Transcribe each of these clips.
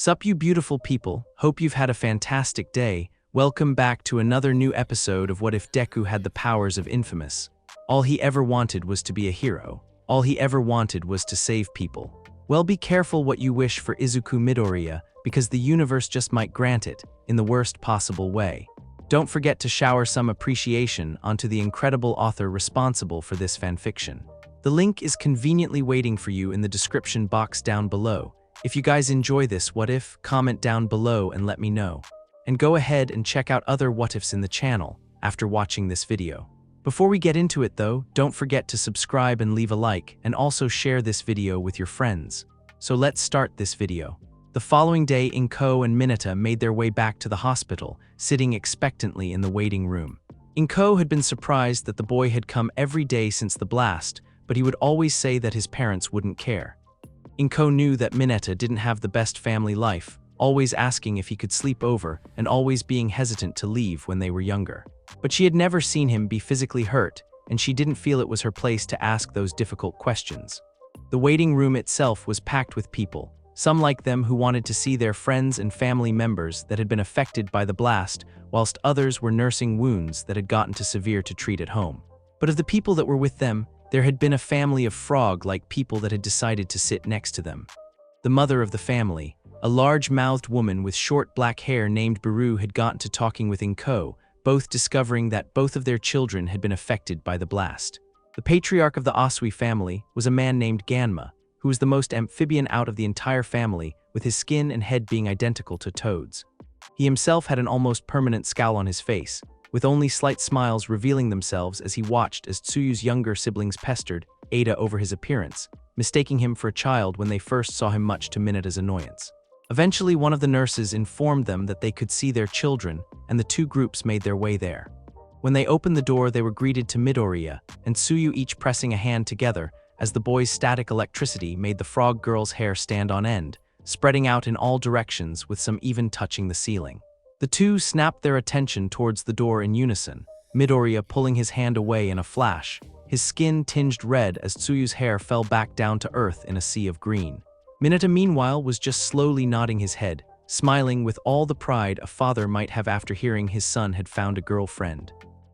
Sup you beautiful people, hope you've had a fantastic day. Welcome back to another new episode of What If Deku Had the Powers of inFAMOUS. All he ever wanted was to be a hero. All he ever wanted was to save people. Well, be careful what you wish for Izuku Midoriya, because the universe just might grant it, in the worst possible way. Don't forget to shower some appreciation onto the incredible author responsible for this fanfiction. The link is conveniently waiting for you in the description box down below. If you guys enjoy this what if, comment down below and let me know. And go ahead and check out other what ifs in the channel after watching this video. Before we get into it though, don't forget to subscribe and leave a like, and also share this video with your friends. So let's start this video. The following day, Inko and Mineta made their way back to the hospital, sitting expectantly in the waiting room. Inko had been surprised that the boy had come every day since the blast, but he would always say that his parents wouldn't care. Inko knew that Mineta didn't have the best family life, always asking if he could sleep over and always being hesitant to leave when they were younger. But she had never seen him be physically hurt, and she didn't feel it was her place to ask those difficult questions. The waiting room itself was packed with people, some like them who wanted to see their friends and family members that had been affected by the blast, whilst others were nursing wounds that had gotten too severe to treat at home. But of the people that were with them, there had been a family of frog-like people that had decided to sit next to them. The mother of the family, a large-mouthed woman with short black hair named Baru, had gotten to talking with Inko, both discovering that both of their children had been affected by the blast. The patriarch of the Asui family was a man named Ganma, who was the most amphibian out of the entire family, with his skin and head being identical to Toad's. He himself had an almost permanent scowl on his face, with only slight smiles revealing themselves as he watched as Tsuyu's younger siblings pestered Ada over his appearance, mistaking him for a child when they first saw him, much to Mineta's annoyance. Eventually, one of the nurses informed them that they could see their children, and the two groups made their way there. When they opened the door, they were greeted to Midoriya and Tsuyu, each pressing a hand together, as the boy's static electricity made the frog girl's hair stand on end, spreading out in all directions, with some even touching the ceiling. The two snapped their attention towards the door in unison, Midoriya pulling his hand away in a flash, his skin tinged red as Tsuyu's hair fell back down to earth in a sea of green. Mineta, meanwhile, was just slowly nodding his head, smiling with all the pride a father might have after hearing his son had found a girlfriend.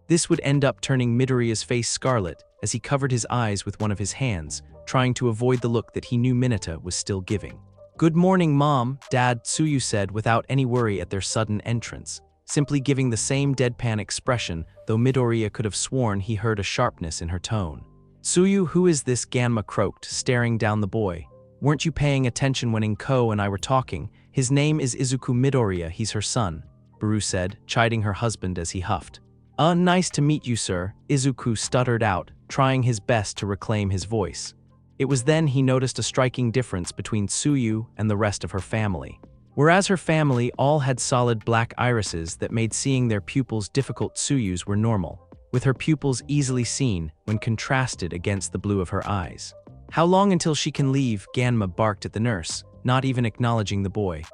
This would end up turning Midoriya's face scarlet as he covered his eyes with one of his hands, trying to avoid the look that he knew Mineta was still giving. "Good morning, Mom, Dad," Tsuyu said without any worry at their sudden entrance, simply giving the same deadpan expression, though Midoriya could have sworn he heard a sharpness in her tone. "Tsuyu, who is this?" Ganma croaked, staring down the boy. "Weren't you paying attention when Inko and I were talking? His name is Izuku Midoriya, he's her son," Baru said, chiding her husband as he huffed. Nice to meet you, sir," Izuku stuttered out, trying his best to reclaim his voice. It was then he noticed a striking difference between Tsuyu and the rest of her family. Whereas her family all had solid black irises that made seeing their pupils difficult, Tsuyu's were normal, with her pupils easily seen when contrasted against the blue of her eyes. "How long until she can leave?" Ganma barked at the nurse, not even acknowledging the boy.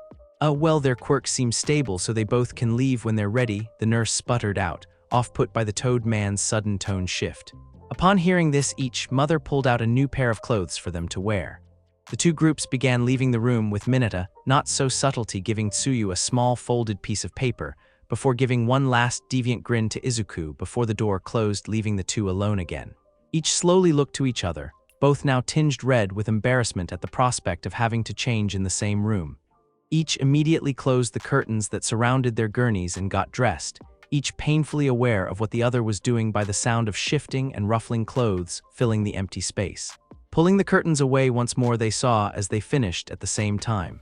Well, their quirks seem stable, so they both can leave when they're ready," the nurse sputtered out, off-put by the Toad man's sudden tone shift. Upon hearing this, each mother pulled out a new pair of clothes for them to wear. The two groups began leaving the room, with Mineta, not so subtlety, giving Tsuyu a small folded piece of paper, before giving one last deviant grin to Izuku before the door closed, leaving the two alone again. Each slowly looked to each other, both now tinged red with embarrassment at the prospect of having to change in the same room. Each immediately closed the curtains that surrounded their gurneys and got dressed, each painfully aware of what the other was doing by the sound of shifting and ruffling clothes filling the empty space. Pulling the curtains away once more, they saw, as they finished at the same time,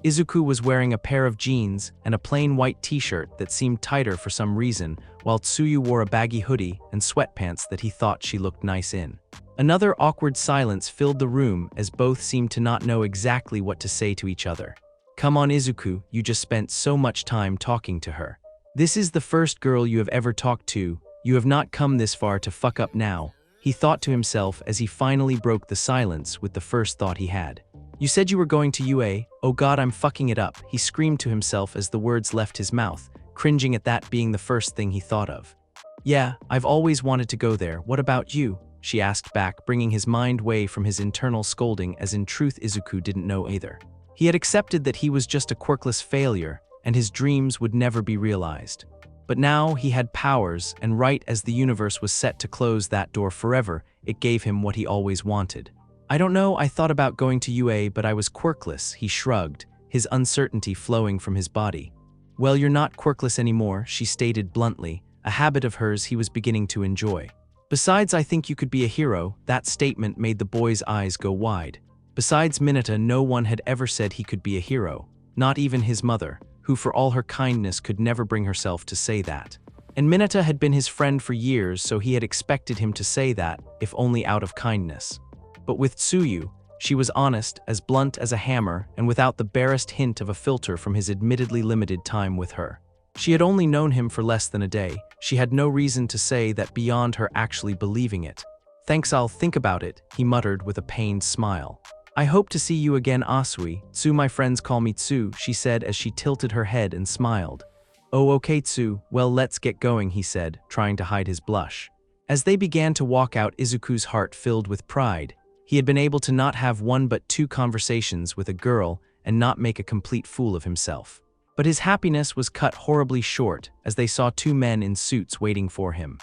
Izuku was wearing a pair of jeans and a plain white t-shirt that seemed tighter for some reason, while Tsuyu wore a baggy hoodie and sweatpants that he thought she looked nice in. Another awkward silence filled the room as both seemed to not know exactly what to say to each other. "Come on, Izuku, you just spent so much time talking to her. This is the first girl you have ever talked to. You have not come this far to fuck up now," he thought to himself as he finally broke the silence with the first thought he had. "You said you were going to UA, oh god, I'm fucking it up," he screamed to himself as the words left his mouth, cringing at that being the first thing he thought of. "Yeah, I've always wanted to go there. What about you?" she asked back, bringing his mind away from his internal scolding, as in truth Izuku didn't know either. He had accepted that he was just a quirkless failure, and his dreams would never be realized. But now he had powers, and right as the universe was set to close that door forever, it gave him what he always wanted. I don't know, I thought about going to UA, but I was quirkless, he shrugged, his uncertainty flowing from his body. Well, you're not quirkless anymore, she stated bluntly, a habit of hers he was beginning to enjoy. Besides, I think you could be a hero. That statement made the boy's eyes go wide. Besides Mineta, no one had ever said he could be a hero, not even his mother, who for all her kindness could never bring herself to say that. And Mineta had been his friend for years, so he had expected him to say that, if only out of kindness. But with Tsuyu, she was honest, as blunt as a hammer, and without the barest hint of a filter from his admittedly limited time with her. She had only known him for less than a day. She had no reason to say that beyond her actually believing it. Thanks, I'll think about it, he muttered with a pained smile. I hope to see you again, Asui. Tsu, my friends call me Tsu, she said as she tilted her head and smiled. Oh, okay, Tsu, well, let's get going, he said, trying to hide his blush. As they began to walk out, Izuku's heart filled with pride. He had been able to not have one but two conversations with a girl and not make a complete fool of himself. But his happiness was cut horribly short as they saw two men in suits waiting for him.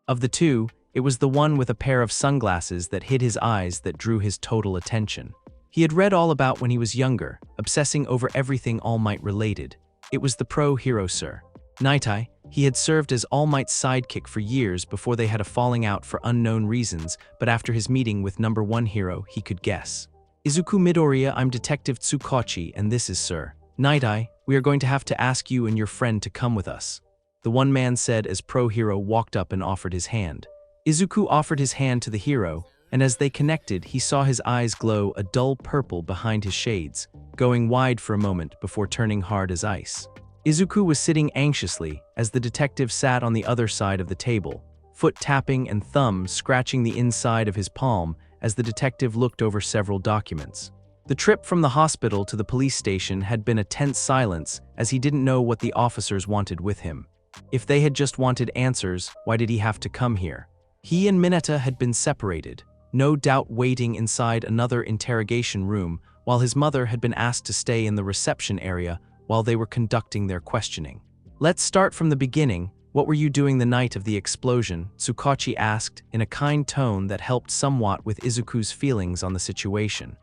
Of the two, it was the one with a pair of sunglasses that hid his eyes that drew his total attention. He had read all about when he was younger, obsessing over everything All Might related. It was the pro-hero, Sir. Nightai. He had served as All Might's sidekick for years before they had a falling out for unknown reasons, but after his meeting with number one hero, he could guess. Izuku Midoriya, I'm Detective Tsukochi, and this is Sir Nightai. We are going to have to ask you and your friend to come with us, the one man said as pro-hero walked up and offered his hand. Izuku offered his hand to the hero, and as they connected, he saw his eyes glow a dull purple behind his shades, going wide for a moment before turning hard as ice. Izuku was sitting anxiously as the detective sat on the other side of the table, foot tapping and thumb scratching the inside of his palm as the detective looked over several documents. The trip from the hospital to the police station had been a tense silence as he didn't know what the officers wanted with him. If they had just wanted answers, why did he have to come here? He and Mineta had been separated, no doubt waiting inside another interrogation room, while his mother had been asked to stay in the reception area while they were conducting their questioning. Let's start from the beginning. What were you doing the night of the explosion? Tsukochi asked in a kind tone that helped somewhat with Izuku's feelings on the situation.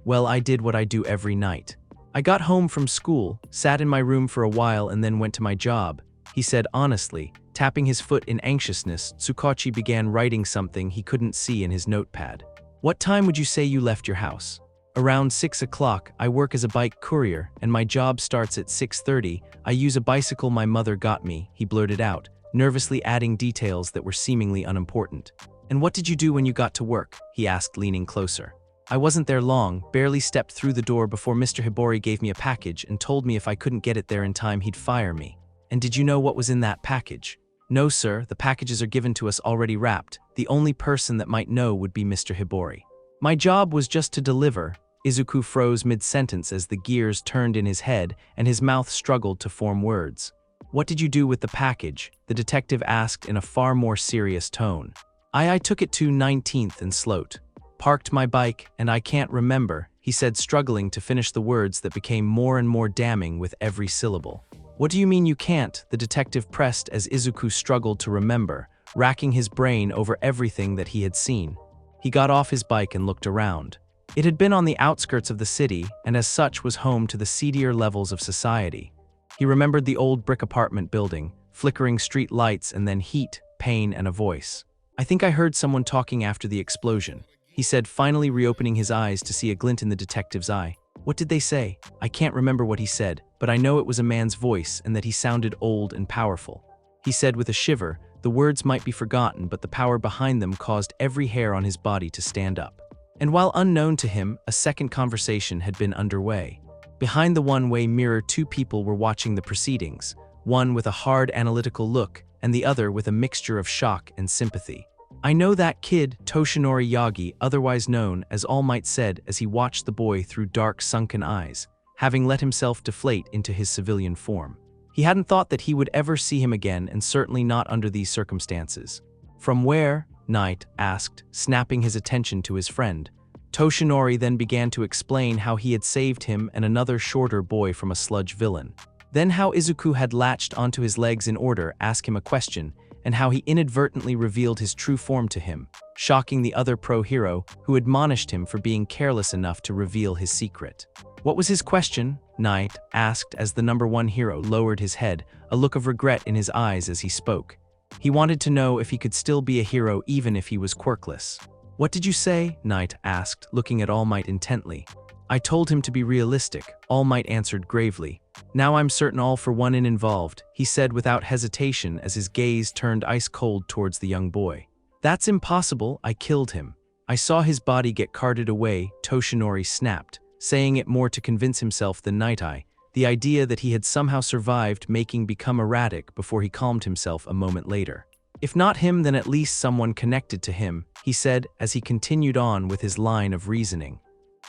Well, I did what I do every night. I got home from school, sat in my room for a while and then went to my job, he said honestly. Tapping his foot in anxiousness, Tsukochi began writing something he couldn't see in his notepad. What time would you say you left your house? Around 6 o'clock. I work as a bike courier, and my job starts at 6:30. I use a bicycle my mother got me, he blurted out, nervously adding details that were seemingly unimportant. And what did you do when you got to work? He asked, leaning closer. I wasn't there long, barely stepped through the door before Mr. Hibori gave me a package and told me if I couldn't get it there in time he'd fire me. And did you know what was in that package? No, sir, the packages are given to us already wrapped. The only person that might know would be Mr. Hibori. My job was just to deliver. Izuku froze mid-sentence as the gears turned in his head and his mouth struggled to form words. What did you do with the package? The detective asked in a far more serious tone. I took it to 19th and Sloat. Parked my bike, and I can't remember, he said, struggling to finish the words that became more and more damning with every syllable. What do you mean you can't? The detective pressed as Izuku struggled to remember, racking his brain over everything that he had seen. He got off his bike and looked around. It had been on the outskirts of the city, and as such was home to the seedier levels of society. He remembered the old brick apartment building, flickering street lights and then heat, pain, and a voice. I think I heard someone talking after the explosion, he said, finally reopening his eyes to see a glint in the detective's eye. What did they say? I can't remember what he said, but I know it was a man's voice and that he sounded old and powerful. He said with a shiver, the words might be forgotten, but the power behind them caused every hair on his body to stand up. And while unknown to him, a second conversation had been underway. Behind the one-way mirror, two people were watching the proceedings, one with a hard analytical look and the other with a mixture of shock and sympathy. I know that kid, Toshinori Yagi, otherwise known as All Might, said as he watched the boy through dark, sunken eyes, having let himself deflate into his civilian form. He hadn't thought that he would ever see him again, and certainly not under these circumstances. From where? Knight asked, snapping his attention to his friend. Toshinori then began to explain how he had saved him and another shorter boy from a sludge villain. Then how Izuku had latched onto his legs in order to ask him a question, and how he inadvertently revealed his true form to him, shocking the other pro-hero who admonished him for being careless enough to reveal his secret. What was his question? Knight asked as the #1 hero lowered his head, a look of regret in his eyes as he spoke. He wanted to know if he could still be a hero even if he was quirkless. What did you say? Knight asked, looking at All Might intently. I told him to be realistic, All Might answered gravely. Now I'm certain all for one in involved, he said without hesitation as his gaze turned ice cold towards the young boy. That's impossible, I killed him. I saw his body get carted away, Toshinori snapped, saying it more to convince himself than Night-Eye, the idea that he had somehow survived making become erratic before he calmed himself a moment later. If not him, then at least someone connected to him, he said as he continued on with his line of reasoning.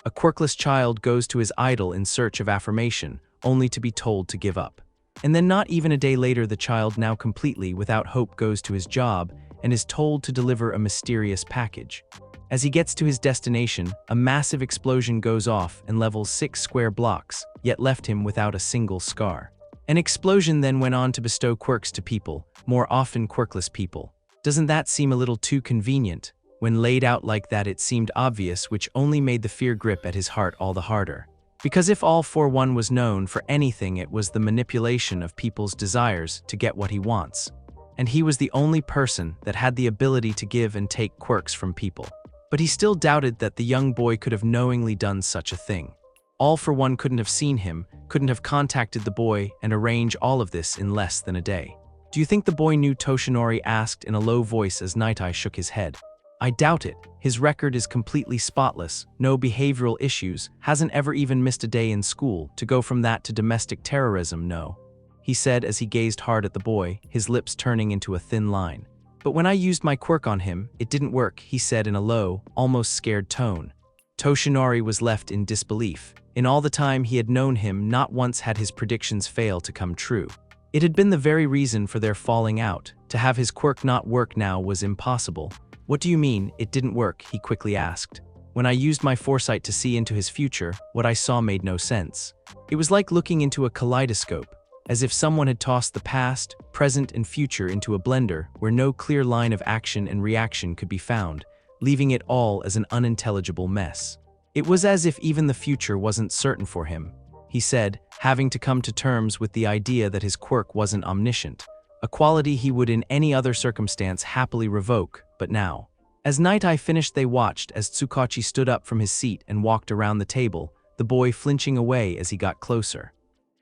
A quirkless child goes to his idol in search of affirmation, only to be told to give up. And then not even a day later the child now completely without hope goes to his job and is told to deliver a mysterious package. As he gets to his destination, a massive explosion goes off and levels 6 square blocks, yet left him without a single scar. An explosion then went on to bestow quirks to people, more often quirkless people. Doesn't that seem a little too convenient? When laid out like that it seemed obvious, which only made the fear grip at his heart all the harder. Because if All for One was known for anything, it was the manipulation of people's desires to get what he wants. And he was the only person that had the ability to give and take quirks from people. But he still doubted that the young boy could have knowingly done such a thing. All for One couldn't have seen him, couldn't have contacted the boy and arrange all of this in less than a day. Do you think the boy knew? Toshinori asked in a low voice as Night-Eye shook his head. I doubt it. His record is completely spotless, no behavioral issues, hasn't ever even missed a day in school. To go from that to domestic terrorism, no. He said as he gazed hard at the boy, his lips turning into a thin line. But when I used my quirk on him, it didn't work, he said in a low, almost scared tone. Toshinori was left in disbelief. In all the time he had known him, not once had his predictions fail to come true. It had been the very reason for their falling out. To have his quirk not work now was impossible. What do you mean, it didn't work? He quickly asked. When I used my foresight to see into his future, what I saw made no sense. It was like looking into a kaleidoscope, as if someone had tossed the past, present, and future into a blender where no clear line of action and reaction could be found, leaving it all as an unintelligible mess. It was as if even the future wasn't certain for him, he said, having to come to terms with the idea that his quirk wasn't omniscient, a quality he would in any other circumstance happily revoke, but now. As Night-Eye finished they watched as Tsukachi stood up from his seat and walked around the table, the boy flinching away as he got closer.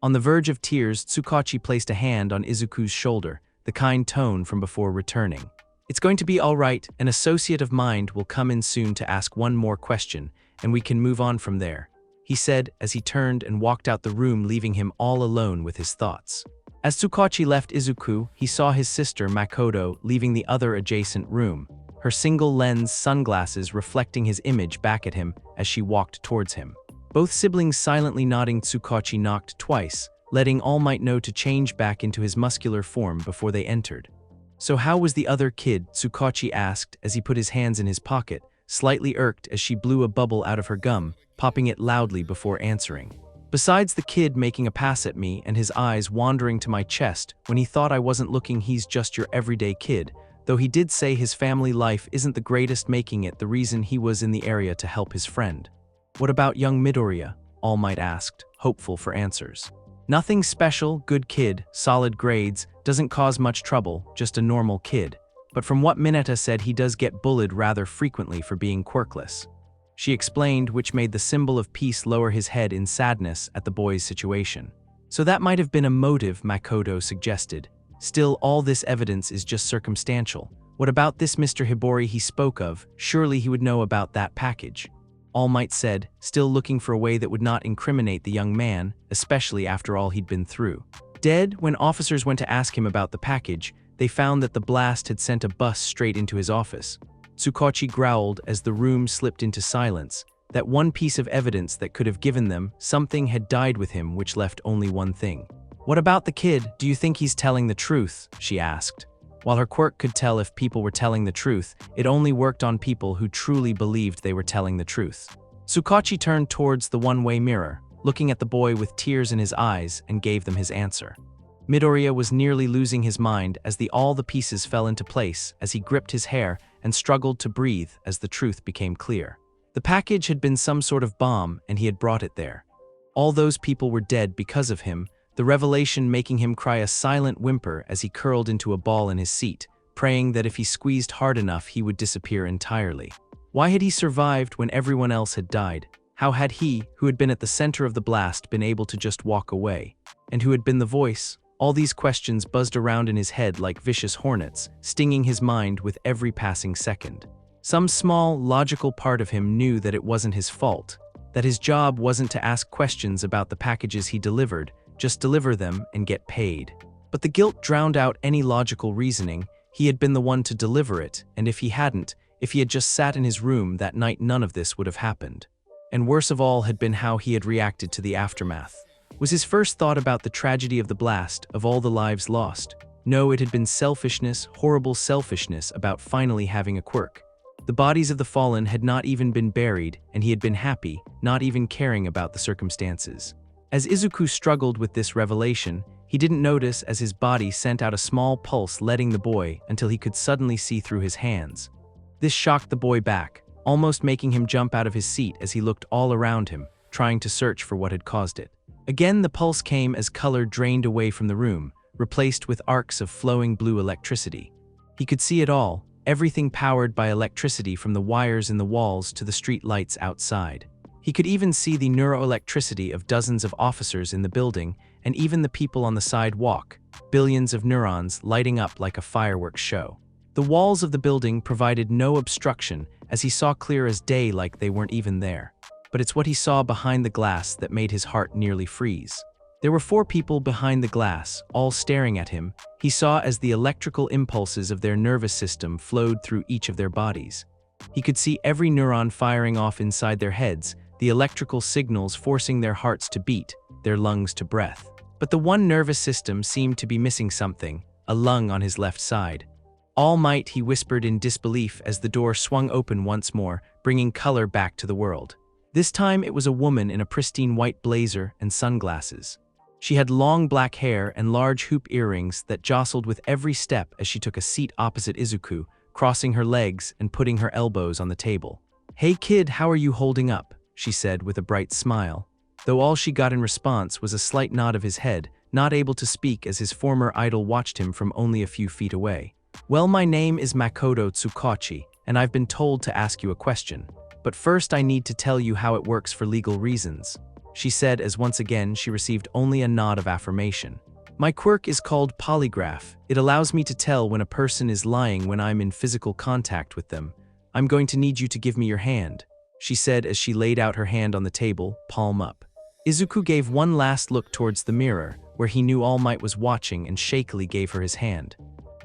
On the verge of tears, Tsukachi placed a hand on Izuku's shoulder, the kind tone from before returning. It's going to be all right, an associate of mine will come in soon to ask one more question, and we can move on from there, he said as he turned and walked out the room, leaving him all alone with his thoughts. As Tsukachi left Izuku, he saw his sister Makoto leaving the other adjacent room, her single-lens sunglasses reflecting his image back at him as she walked towards him. Both siblings silently nodding. Tsukachi knocked twice, letting All Might know to change back into his muscular form before they entered. So how was the other kid? Tsukachi asked as he put his hands in his pocket, slightly irked as she blew a bubble out of her gum, popping it loudly before answering. Besides the kid making a pass at me and his eyes wandering to my chest when he thought I wasn't looking, he's just your everyday kid, though he did say his family life isn't the greatest, making it the reason he was in the area to help his friend. What about young Midoriya? All Might asked, hopeful for answers. Nothing special, good kid, solid grades, doesn't cause much trouble, just a normal kid. But from what Mineta said, he does get bullied rather frequently for being quirkless. She explained, which made the symbol of peace lower his head in sadness at the boy's situation. So that might have been a motive, Makoto suggested. Still, all this evidence is just circumstantial. What about this Mr. Hibori he spoke of? Surely he would know about that package. All Might said, still looking for a way that would not incriminate the young man, especially after all he'd been through. Dead, when officers went to ask him about the package, they found that the blast had sent a bus straight into his office. Tsukachi growled as the room slipped into silence. That one piece of evidence that could have given them something had died with him, which left only one thing. What about the kid? Do you think he's telling the truth? She asked. While her quirk could tell if people were telling the truth, it only worked on people who truly believed they were telling the truth. Tsukachi turned towards the one-way mirror, looking at the boy with tears in his eyes, and gave them his answer. Midoriya was nearly losing his mind as all the pieces fell into place as he gripped his hair and struggled to breathe as the truth became clear. The package had been some sort of bomb, and he had brought it there. All those people were dead because of him, the revelation making him cry a silent whimper as he curled into a ball in his seat, praying that if he squeezed hard enough he would disappear entirely. Why had he survived when everyone else had died? How had he, who had been at the center of the blast, been able to just walk away? And who had been the voice? All these questions buzzed around in his head like vicious hornets, stinging his mind with every passing second. Some small, logical part of him knew that it wasn't his fault, that his job wasn't to ask questions about the packages he delivered, just deliver them and get paid. But the guilt drowned out any logical reasoning. He had been the one to deliver it, and if he hadn't, if he had just sat in his room that night, none of this would have happened. And worse of all had been how he had reacted to the aftermath. Was his first thought about the tragedy of the blast, of all the lives lost? No, it had been selfishness, horrible selfishness about finally having a quirk. The bodies of the fallen had not even been buried, and he had been happy, not even caring about the circumstances. As Izuku struggled with this revelation, he didn't notice as his body sent out a small pulse, letting the boy until he could suddenly see through his hands. This shocked the boy back, almost making him jump out of his seat as he looked all around him, trying to search for what had caused it. Again, the pulse came as color drained away from the room, replaced with arcs of flowing blue electricity. He could see it all, everything powered by electricity from the wires in the walls to the street lights outside. He could even see the neuroelectricity of dozens of officers in the building and even the people on the sidewalk, billions of neurons lighting up like a fireworks show. The walls of the building provided no obstruction as he saw clear as day, like they weren't even there. But it's what he saw behind the glass that made his heart nearly freeze. There were 4 people behind the glass, all staring at him. He saw as the electrical impulses of their nervous system flowed through each of their bodies. He could see every neuron firing off inside their heads, the electrical signals forcing their hearts to beat, their lungs to breath. But the one nervous system seemed to be missing something, a lung on his left side. "All Might," he whispered in disbelief as the door swung open once more, bringing color back to the world. This time it was a woman in a pristine white blazer and sunglasses. She had long black hair and large hoop earrings that jostled with every step as she took a seat opposite Izuku, crossing her legs and putting her elbows on the table. "Hey kid, how are you holding up?" she said with a bright smile. Though all she got in response was a slight nod of his head, not able to speak as his former idol watched him from only a few feet away. "Well, my name is Makoto Tsukachi, and I've been told to ask you a question. But first I need to tell you how it works for legal reasons," she said as once again she received only a nod of affirmation. "My quirk is called polygraph. It allows me to tell when a person is lying when I'm in physical contact with them. I'm going to need you to give me your hand," she said as she laid out her hand on the table, palm up. Izuku gave one last look towards the mirror, where he knew All Might was watching, and shakily gave her his hand.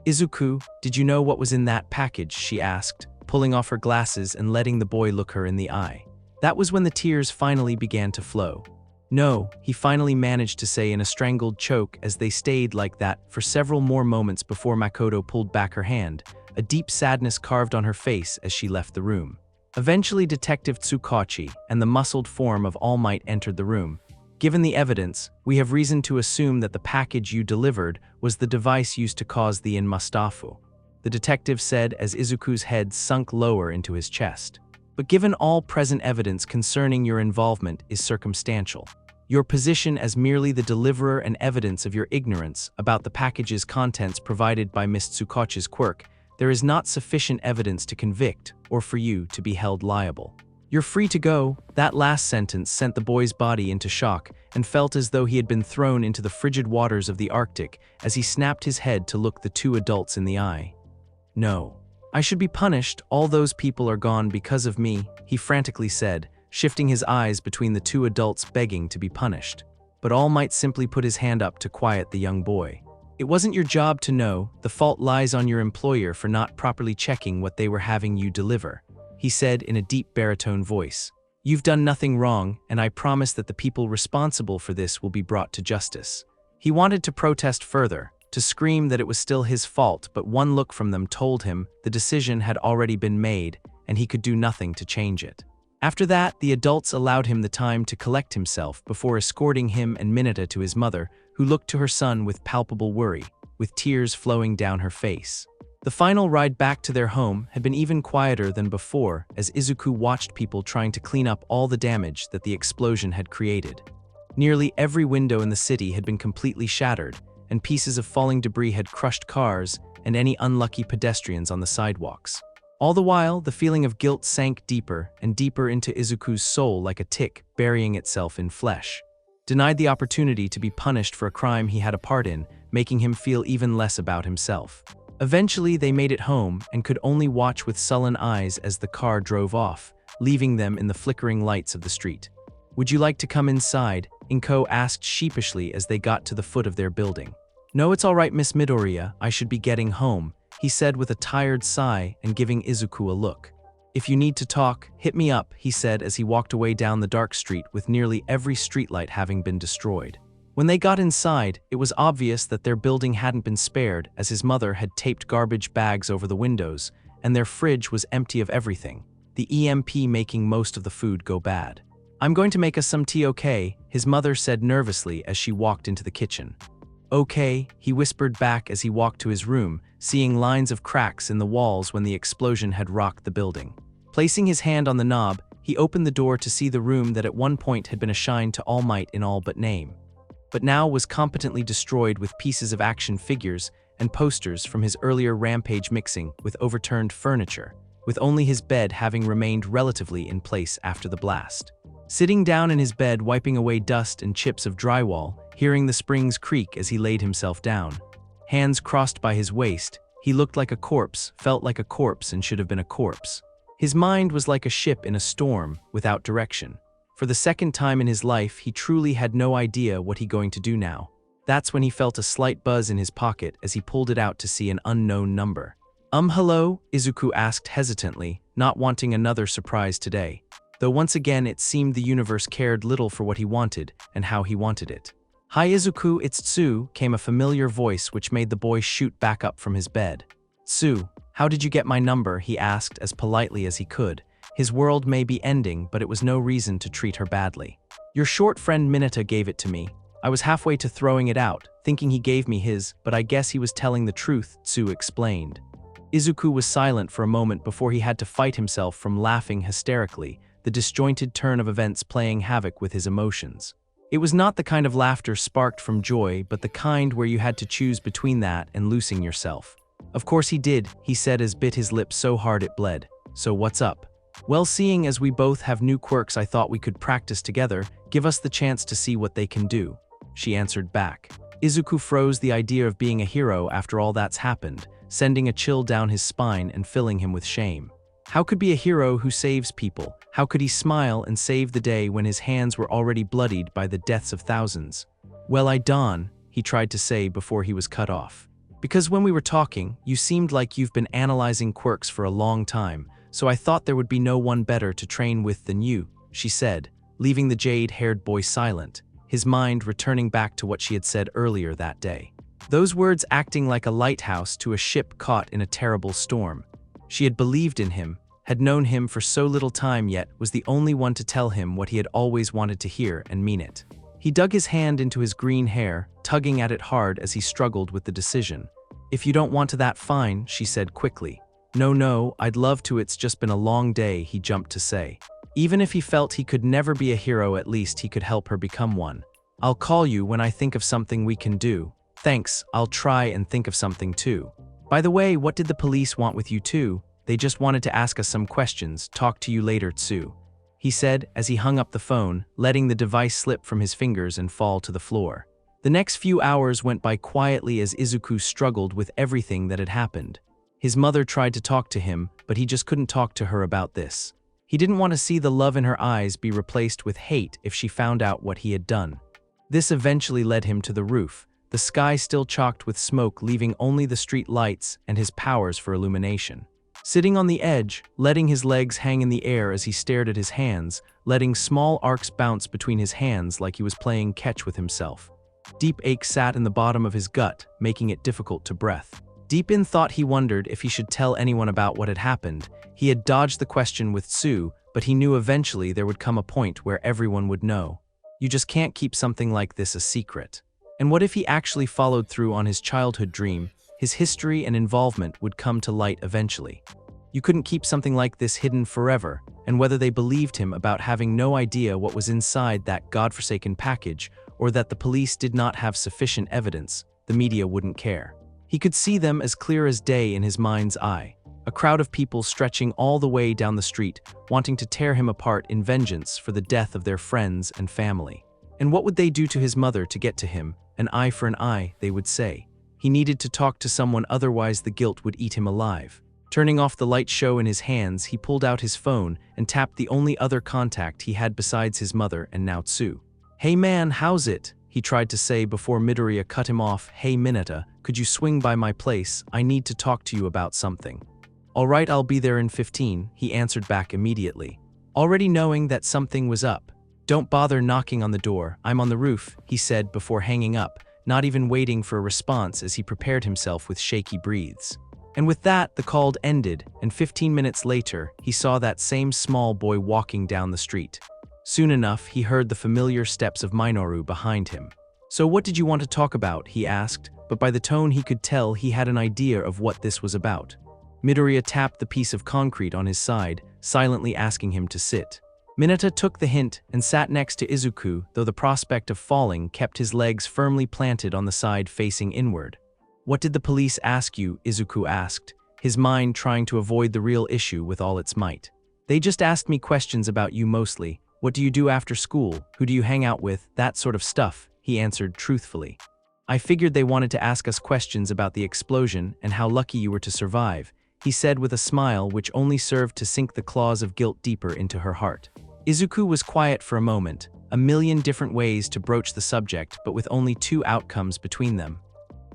"Izuku, did you know what was in that package?" she asked, pulling off her glasses and letting the boy look her in the eye. That was when the tears finally began to flow. "No," he finally managed to say in a strangled choke as they stayed like that for several more moments before Makoto pulled back her hand, a deep sadness carved on her face as she left the room. Eventually Detective Tsukachi and the muscled form of All Might entered the room. "Given the evidence, we have reason to assume that the package you delivered was the device used to cause the inMustafu," the detective said as Izuku's head sunk lower into his chest. "But given all present evidence concerning your involvement is circumstantial. Your position as merely the deliverer and evidence of your ignorance about the package's contents provided by Miss Tsukachi's quirk, there is not sufficient evidence to convict or for you to be held liable. You're free to go." That last sentence sent the boy's body into shock and felt as though he had been thrown into the frigid waters of the Arctic as he snapped his head to look the 2 adults in the eye. "No. I should be punished. All those people are gone because of me," he frantically said, shifting his eyes between the 2 adults begging to be punished. But All Might simply put his hand up to quiet the young boy. "It wasn't your job to know. The fault lies on your employer for not properly checking what they were having you deliver," he said in a deep baritone voice. "You've done nothing wrong, and I promise that the people responsible for this will be brought to justice." He wanted to protest further, to scream that it was still his fault, but one look from them told him the decision had already been made and he could do nothing to change it. After that, the adults allowed him the time to collect himself before escorting him and Mineta to his mother, who looked to her son with palpable worry, with tears flowing down her face. The final ride back to their home had been even quieter than before as Izuku watched people trying to clean up all the damage that the explosion had created. Nearly every window in the city had been completely shattered, and pieces of falling debris had crushed cars and any unlucky pedestrians on the sidewalks. All the while, the feeling of guilt sank deeper and deeper into Izuku's soul like a tick burying itself in flesh. Denied the opportunity to be punished for a crime he had a part in, making him feel even less about himself. Eventually, they made it home and could only watch with sullen eyes as the car drove off, leaving them in the flickering lights of the street. "Would you like to come inside?" Inko asked sheepishly as they got to the foot of their building. "No, it's all right, Miss Midoriya, I should be getting home," he said with a tired sigh and giving Izuku a look. "If you need to talk, hit me up," he said as he walked away down the dark street with nearly every streetlight having been destroyed. When they got inside, it was obvious that their building hadn't been spared as his mother had taped garbage bags over the windows, and their fridge was empty of everything, the EMP making most of the food go bad. "I'm going to make us some tea, okay?" his mother said nervously as she walked into the kitchen. "Okay," he whispered back as he walked to his room, seeing lines of cracks in the walls when the explosion had rocked the building. Placing his hand on the knob, he opened the door to see the room that at one point had been a shrine to All Might in all but name, but now was competently destroyed with pieces of action figures and posters from his earlier rampage mixing with overturned furniture, with only his bed having remained relatively in place after the blast. Sitting down in his bed, wiping away dust and chips of drywall, hearing the springs creak as he laid himself down. Hands crossed by his waist, he looked like a corpse, felt like a corpse, and should have been a corpse. His mind was like a ship in a storm, without direction. For the second time in his life, he truly had no idea what he's going to do now. That's when he felt a slight buzz in his pocket as he pulled it out to see an unknown number. Hello?" Izuku asked hesitantly, not wanting another surprise today. Though once again it seemed the universe cared little for what he wanted and how he wanted it. "Hi Izuku, it's Tsu," came a familiar voice which made the boy shoot back up from his bed. "Tsu, how did you get my number?" he asked as politely as he could. His world may be ending, but it was no reason to treat her badly. "Your short friend Mineta gave it to me. I was halfway to throwing it out, thinking he gave me his, but I guess he was telling the truth," Tsu explained. Izuku was silent for a moment before he had to fight himself from laughing hysterically, the disjointed turn of events playing havoc with his emotions. It was not the kind of laughter sparked from joy, but the kind where you had to choose between that and losing yourself. "Of course he did," he said as bit his lip so hard it bled. "So what's up?" "Well, seeing as we both have new quirks, I thought we could practice together, give us the chance to see what they can do," she answered back. Izuku froze. The idea of being a hero after all that's happened, sending a chill down his spine and filling him with shame. How could be a hero who saves people? How could he smile and save the day when his hands were already bloodied by the deaths of thousands? "Well, Don," he tried to say before he was cut off. "Because when we were talking, you seemed like you've been analyzing quirks for a long time, so I thought there would be no one better to train with than you," she said, leaving the jade-haired boy silent, his mind returning back to what she had said earlier that day. Those words acting like a lighthouse to a ship caught in a terrible storm. She had believed in him, had known him for so little time, yet was the only one to tell him what he had always wanted to hear and mean it. He dug his hand into his green hair, tugging at it hard as he struggled with the decision. "If you don't want to, that fine," she said quickly. No, I'd love to, it's just been a long day," he jumped to say. Even if he felt he could never be a hero, at least he could help her become one. "I'll call you when I think of something we can do." "Thanks, I'll try and think of something too. By the way, what did the police want with you too?" "They just wanted to ask us some questions. Talk to you later, Tsu," he said as he hung up the phone, letting the device slip from his fingers and fall to the floor. The next few hours went by quietly as Izuku struggled with everything that had happened. His mother tried to talk to him, but he just couldn't talk to her about this. He didn't want to see the love in her eyes be replaced with hate if she found out what he had done. This eventually led him to the roof, the sky still chalked with smoke, leaving only the street lights and his powers for illumination. Sitting on the edge, letting his legs hang in the air as he stared at his hands, letting small arcs bounce between his hands like he was playing catch with himself. Deep ache sat in the bottom of his gut, making it difficult to breathe. Deep in thought he wondered if he should tell anyone about what had happened. He had dodged the question with Tsu, but he knew eventually there would come a point where everyone would know. You just can't keep something like this a secret. And what if he actually followed through on his childhood dream? His history and involvement would come to light eventually. You couldn't keep something like this hidden forever, and whether they believed him about having no idea what was inside that godforsaken package, or that the police did not have sufficient evidence, the media wouldn't care. He could see them as clear as day in his mind's eye. A crowd of people stretching all the way down the street, wanting to tear him apart in vengeance for the death of their friends and family. And what would they do to his mother to get to him? An eye for an eye, they would say. He needed to talk to someone, otherwise the guilt would eat him alive. Turning off the light show in his hands, he pulled out his phone and tapped the only other contact he had besides his mother and now Tsu. "Hey man, how's it?" he tried to say before Midoriya cut him off. "Hey Mineta, could you swing by my place? I need to talk to you about something." "All right, I'll be there in 15, he answered back immediately, already knowing that something was up. "Don't bother knocking on the door, I'm on the roof," he said before hanging up, not even waiting for a response as he prepared himself with shaky breaths. And with that, the call ended, and 15 minutes later, he saw that same small boy walking down the street. Soon enough, he heard the familiar steps of Minoru behind him. "So what did you want to talk about?" he asked, but by the tone he could tell he had an idea of what this was about. Midoriya tapped the piece of concrete on his side, silently asking him to sit. Mineta took the hint and sat next to Izuku, though the prospect of falling kept his legs firmly planted on the side facing inward. "What did the police ask you?" Izuku asked, his mind trying to avoid the real issue with all its might. "They just asked me questions about you mostly. What do you do after school? Who do you hang out with? That sort of stuff," he answered truthfully. "I figured they wanted to ask us questions about the explosion and how lucky you were to survive," he said with a smile which only served to sink the claws of guilt deeper into her heart. Izuku was quiet for a moment, a million different ways to broach the subject, but with only two outcomes between them.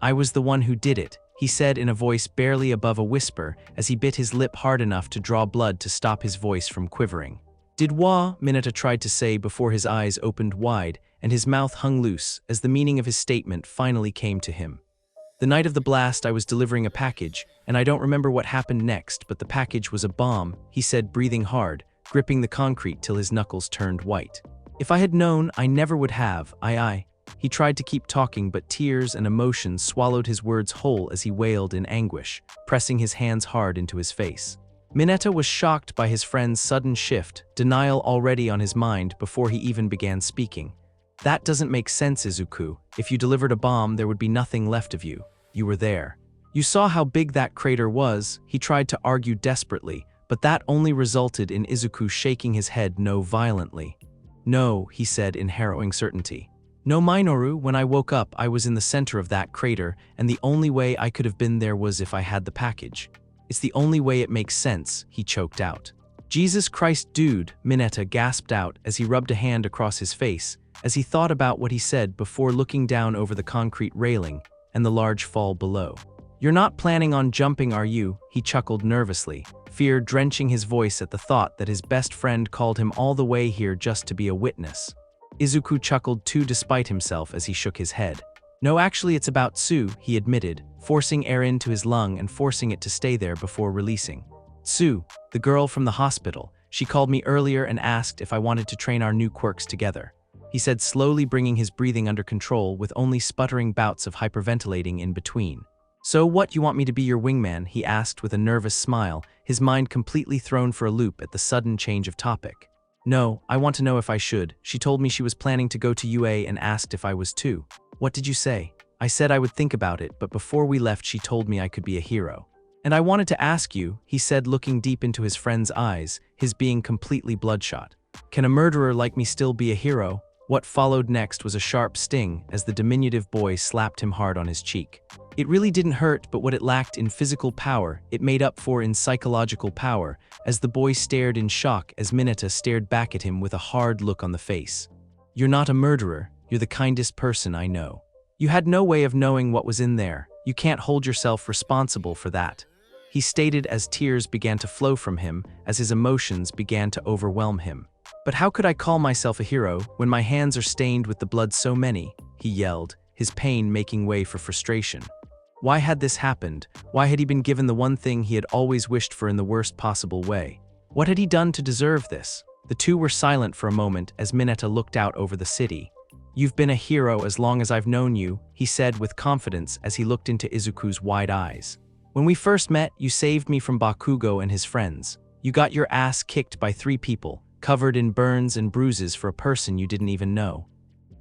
"I was the one who did it," he said in a voice barely above a whisper as he bit his lip hard enough to draw blood to stop his voice from quivering. "Did wa?" Mineta tried to say before his eyes opened wide and his mouth hung loose as the meaning of his statement finally came to him. "The night of the blast I was delivering a package, and I don't remember what happened next, but the package was a bomb," he said, breathing hard, gripping the concrete till his knuckles turned white. "If I had known, I never would have, I." He tried to keep talking, but tears and emotion swallowed his words whole as he wailed in anguish, pressing his hands hard into his face. Mineta was shocked by his friend's sudden shift, denial already on his mind before he even began speaking. "That doesn't make sense, Izuku. If you delivered a bomb, there would be nothing left of you. You were there. You saw how big that crater was," he tried to argue desperately, but that only resulted in Izuku shaking his head no violently. "No," he said in harrowing certainty. "No, Minoru, when I woke up, I was in the center of that crater, and the only way I could have been there was if I had the package. It's the only way it makes sense," he choked out. "Jesus Christ, dude," Mineta gasped out as he rubbed a hand across his face, as he thought about what he said before looking down over the concrete railing and the large fall below. "You're not planning on jumping, are you?" he chuckled nervously, fear drenching his voice at the thought that his best friend called him all the way here just to be a witness. Izuku chuckled too despite himself as he shook his head. "No, actually it's about Tsu," he admitted, forcing air into his lung and forcing it to stay there before releasing. "Tsu, the girl from the hospital. She called me earlier and asked if I wanted to train our new quirks together," he said, slowly bringing his breathing under control with only sputtering bouts of hyperventilating in between. "So what, you want me to be your wingman?" he asked with a nervous smile, his mind completely thrown for a loop at the sudden change of topic. "No, I want to know if I should. She told me she was planning to go to UA and asked if I was too." "What did you say?" "I said I would think about it, but before we left she told me I could be a hero." "And I wanted to ask you," he said, looking deep into his friend's eyes, his being completely bloodshot. "Can a murderer like me still be a hero?" What followed next was a sharp sting as the diminutive boy slapped him hard on his cheek. It really didn't hurt, but what it lacked in physical power, it made up for in psychological power, as the boy stared in shock as Mineta stared back at him with a hard look on the face. "You're not a murderer. You're the kindest person I know. You had no way of knowing what was in there. You can't hold yourself responsible for that," he stated as tears began to flow from him as his emotions began to overwhelm him. "But how could I call myself a hero when my hands are stained with the blood so many?" he yelled, his pain making way for frustration. Why had this happened? Why had he been given the one thing he had always wished for in the worst possible way? What had he done to deserve this? The two were silent for a moment as Mineta looked out over the city. "You've been a hero as long as I've known you," he said with confidence as he looked into Izuku's wide eyes. "When we first met, you saved me from Bakugo and his friends. You got your ass kicked by 3 people, covered in burns and bruises for a person you didn't even know."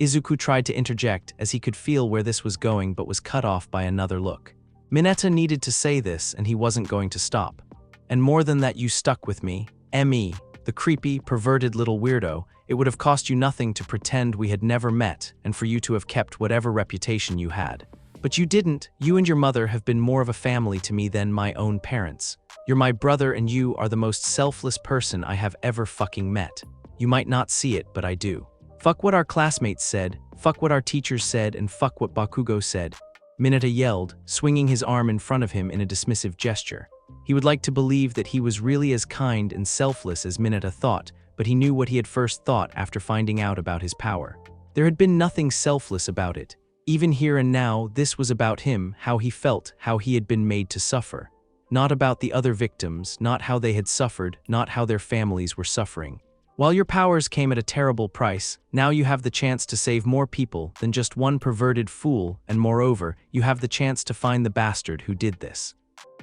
Izuku tried to interject as he could feel where this was going but was cut off by another look. Mineta needed to say this and he wasn't going to stop. "And more than that, you stuck with me, M.E., the creepy, perverted little weirdo. It would have cost you nothing to pretend we had never met and for you to have kept whatever reputation you had. But you didn't. You and your mother have been more of a family to me than my own parents. You're my brother and you are the most selfless person I have ever fucking met. You might not see it, but I do. Fuck what our classmates said, fuck what our teachers said, and fuck what Bakugo said," Mineta yelled, swinging his arm in front of him in a dismissive gesture. He would like to believe that he was really as kind and selfless as Mineta thought, but he knew what he had first thought after finding out about his power. There had been nothing selfless about it. Even here and now, this was about him, how he felt, how he had been made to suffer. Not about the other victims, not how they had suffered, not how their families were suffering. While your powers came at a terrible price, now you have the chance to save more people than just one perverted fool, and moreover, you have the chance to find the bastard who did this.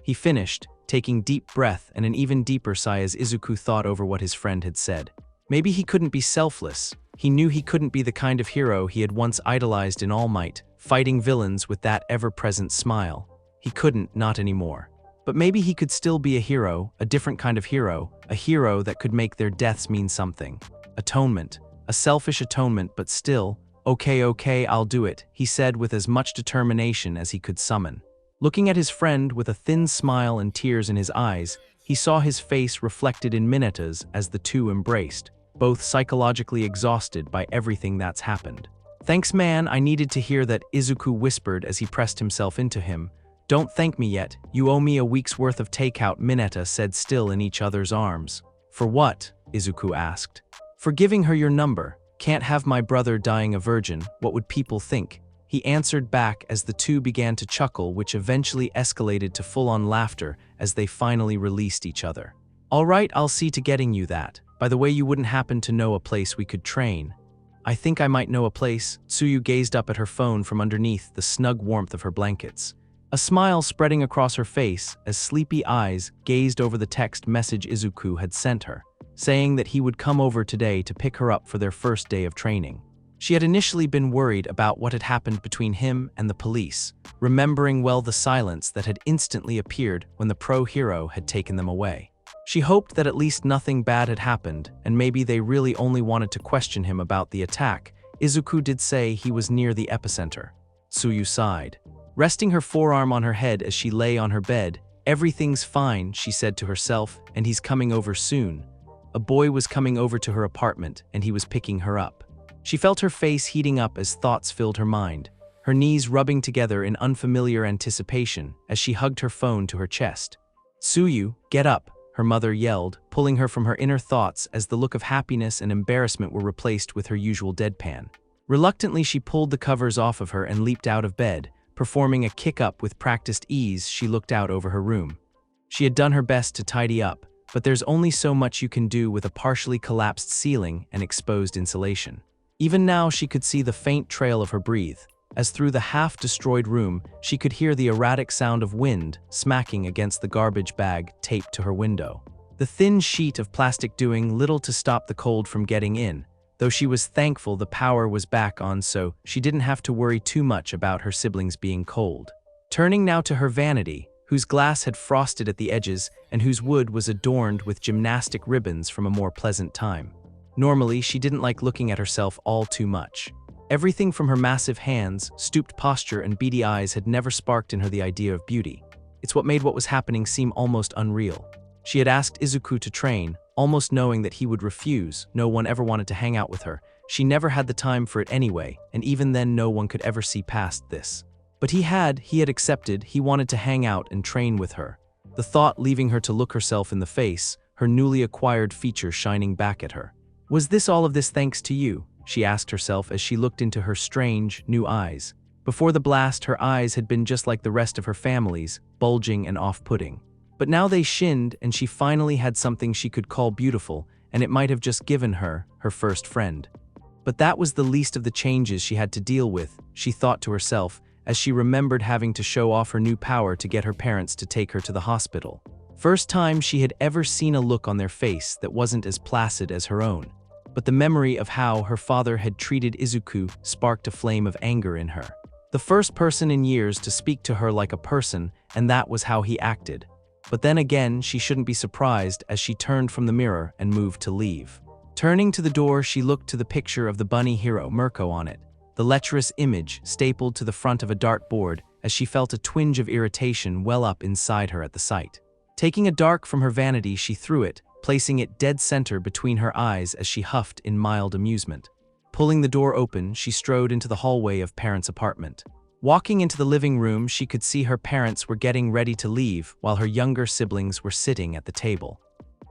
He finished, taking deep breath and an even deeper sigh as Izuku thought over what his friend had said. Maybe he couldn't be selfless. He knew he couldn't be the kind of hero he had once idolized in All Might, fighting villains with that ever-present smile. He couldn't, not anymore. But maybe he could still be a hero, a different kind of hero, a hero that could make their deaths mean something. Atonement. A selfish atonement, but still, okay, I'll do it, he said with as much determination as he could summon. Looking at his friend with a thin smile and tears in his eyes, he saw his face reflected in Mineta's as the two embraced, both psychologically exhausted by everything that's happened. "Thanks, man, I needed to hear that," Izuku whispered as he pressed himself into him. "Don't thank me yet, you owe me a week's worth of takeout," Mineta said, still in each other's arms. "For what?" Izuku asked. "For giving her your number. Can't have my brother dying a virgin, what would people think?" He answered back as the two began to chuckle, which eventually escalated to full-on laughter as they finally released each other. "All right, I'll see to getting you that. By the way, you wouldn't happen to know a place we could train?" "I think I might know a place." Tsuyu gazed up at her phone from underneath the snug warmth of her blankets. A smile spreading across her face as sleepy eyes gazed over the text message Izuku had sent her, saying that he would come over today to pick her up for their first day of training. She had initially been worried about what had happened between him and the police, remembering well the silence that had instantly appeared when the pro-hero had taken them away. She hoped that at least nothing bad had happened, and maybe they really only wanted to question him about the attack. Izuku did say he was near the epicenter. Tsuyu sighed. Resting her forearm on her head as she lay on her bed, "Everything's fine," she said to herself, "and he's coming over soon." A boy was coming over to her apartment, and he was picking her up. She felt her face heating up as thoughts filled her mind, her knees rubbing together in unfamiliar anticipation as she hugged her phone to her chest. "Tsuyu, get up," her mother yelled, pulling her from her inner thoughts as the look of happiness and embarrassment were replaced with her usual deadpan. Reluctantly, she pulled the covers off of her and leaped out of bed. Performing a kick-up with practiced ease, she looked out over her room. She had done her best to tidy up, but there's only so much you can do with a partially collapsed ceiling and exposed insulation. Even now, she could see the faint trail of her breath, as through the half-destroyed room, she could hear the erratic sound of wind smacking against the garbage bag taped to her window. The thin sheet of plastic doing little to stop the cold from getting in, though she was thankful the power was back on so she didn't have to worry too much about her siblings being cold. Turning now to her vanity, whose glass had frosted at the edges and whose wood was adorned with gymnastic ribbons from a more pleasant time. Normally, she didn't like looking at herself all too much. Everything from her massive hands, stooped posture, and beady eyes had never sparked in her the idea of beauty. It's what made what was happening seem almost unreal. She had asked Izuku to train, almost knowing that he would refuse. No one ever wanted to hang out with her. She never had the time for it anyway, and even then no one could ever see past this. But he had accepted. He wanted to hang out and train with her. The thought leaving her to look herself in the face, her newly acquired feature shining back at her. "Was this all of this thanks to you?" she asked herself as she looked into her strange, new eyes. Before the blast, her eyes had been just like the rest of her family's, bulging and off-putting. But now they shinned, and she finally had something she could call beautiful, and it might have just given her her first friend. But that was the least of the changes she had to deal with, she thought to herself, as she remembered having to show off her new power to get her parents to take her to the hospital. First time she had ever seen a look on their face that wasn't as placid as her own. But the memory of how her father had treated Izuku sparked a flame of anger in her. The first person in years to speak to her like a person, and that was how he acted. But then again, she shouldn't be surprised as she turned from the mirror and moved to leave. Turning to the door, she looked to the picture of the bunny hero Mirko on it, the lecherous image stapled to the front of a dartboard, as she felt a twinge of irritation well up inside her at the sight. Taking a dark from her vanity, she threw it, placing it dead center between her eyes as she huffed in mild amusement. Pulling the door open, she strode into the hallway of parents' apartment. Walking into the living room, she could see her parents were getting ready to leave while her younger siblings were sitting at the table.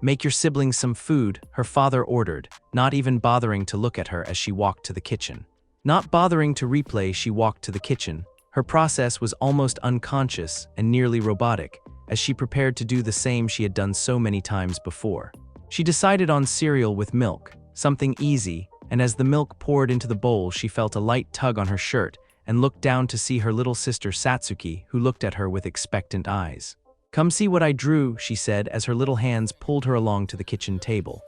"Make your siblings some food," her father ordered, not even bothering to look at her as she walked to the kitchen. Not bothering to replay, she walked to the kitchen. Her process was almost unconscious and nearly robotic, as she prepared to do the same she had done so many times before. She decided on cereal with milk, something easy, and as the milk poured into the bowl, she felt a light tug on her shirt and looked down to see her little sister Satsuki, who looked at her with expectant eyes. "Come see what I drew," she said as her little hands pulled her along to the kitchen table.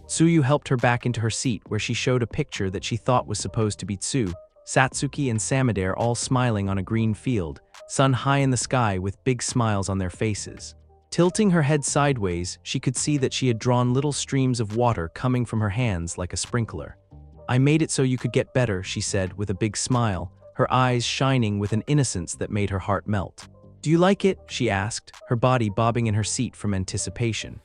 Tsuyu helped her back into her seat, where she showed a picture that she thought was supposed to be Tsu, Satsuki and Samedare all smiling on a green field, sun high in the sky with big smiles on their faces. Tilting her head sideways, she could see that she had drawn little streams of water coming from her hands like a sprinkler. "I made it so you could get better," she said with a big smile, her eyes shining with an innocence that made her heart melt. "Do you like it?" she asked, her body bobbing in her seat from anticipation.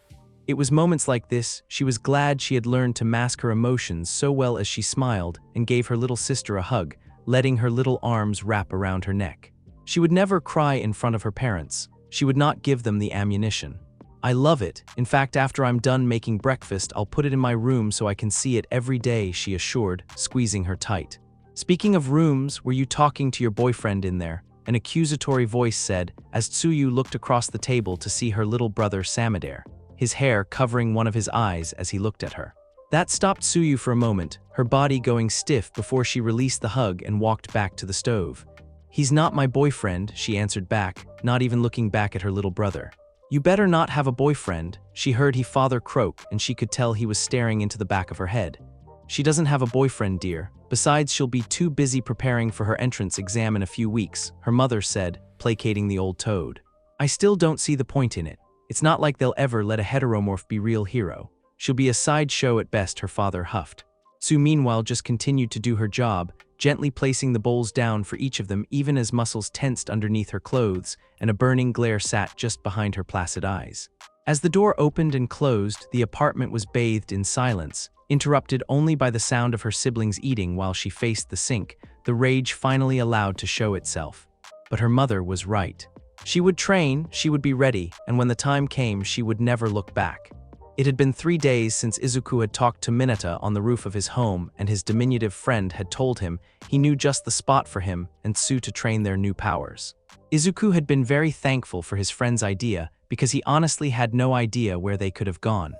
It was moments like this she was glad she had learned to mask her emotions so well as she smiled and gave her little sister a hug, letting her little arms wrap around her neck. She would never cry in front of her parents. She would not give them the ammunition. "I love it. In fact, after I'm done making breakfast, I'll put it in my room so I can see it every day," she assured, squeezing her tight. "Speaking of rooms, were you talking to your boyfriend in there?" An accusatory voice said, as Tsuyu looked across the table to see her little brother Samedare, his hair covering one of his eyes as he looked at her. That stopped Tsuyu for a moment, her body going stiff before she released the hug and walked back to the stove. "He's not my boyfriend," she answered back, not even looking back at her little brother. "You better not have a boyfriend," she heard his father croak, and she could tell he was staring into the back of her head. "She doesn't have a boyfriend, dear. Besides, she'll be too busy preparing for her entrance exam in a few weeks," her mother said, placating the old toad. "I still don't see the point in it. It's not like they'll ever let a heteromorph be real hero. She'll be a sideshow at best," her father huffed. Tsu meanwhile just continued to do her job, gently placing the bowls down for each of them even as muscles tensed underneath her clothes and a burning glare sat just behind her placid eyes. As the door opened and closed, the apartment was bathed in silence, interrupted only by the sound of her siblings eating while she faced the sink, the rage finally allowed to show itself. But her mother was right. She would train, she would be ready, and when the time came, she would never look back. It had been 3 days since Izuku had talked to Mineta on the roof of his home, and his diminutive friend had told him he knew just the spot for him and Tsu to train their new powers. Izuku had been very thankful for his friend's idea because he honestly had no idea where they could have gone.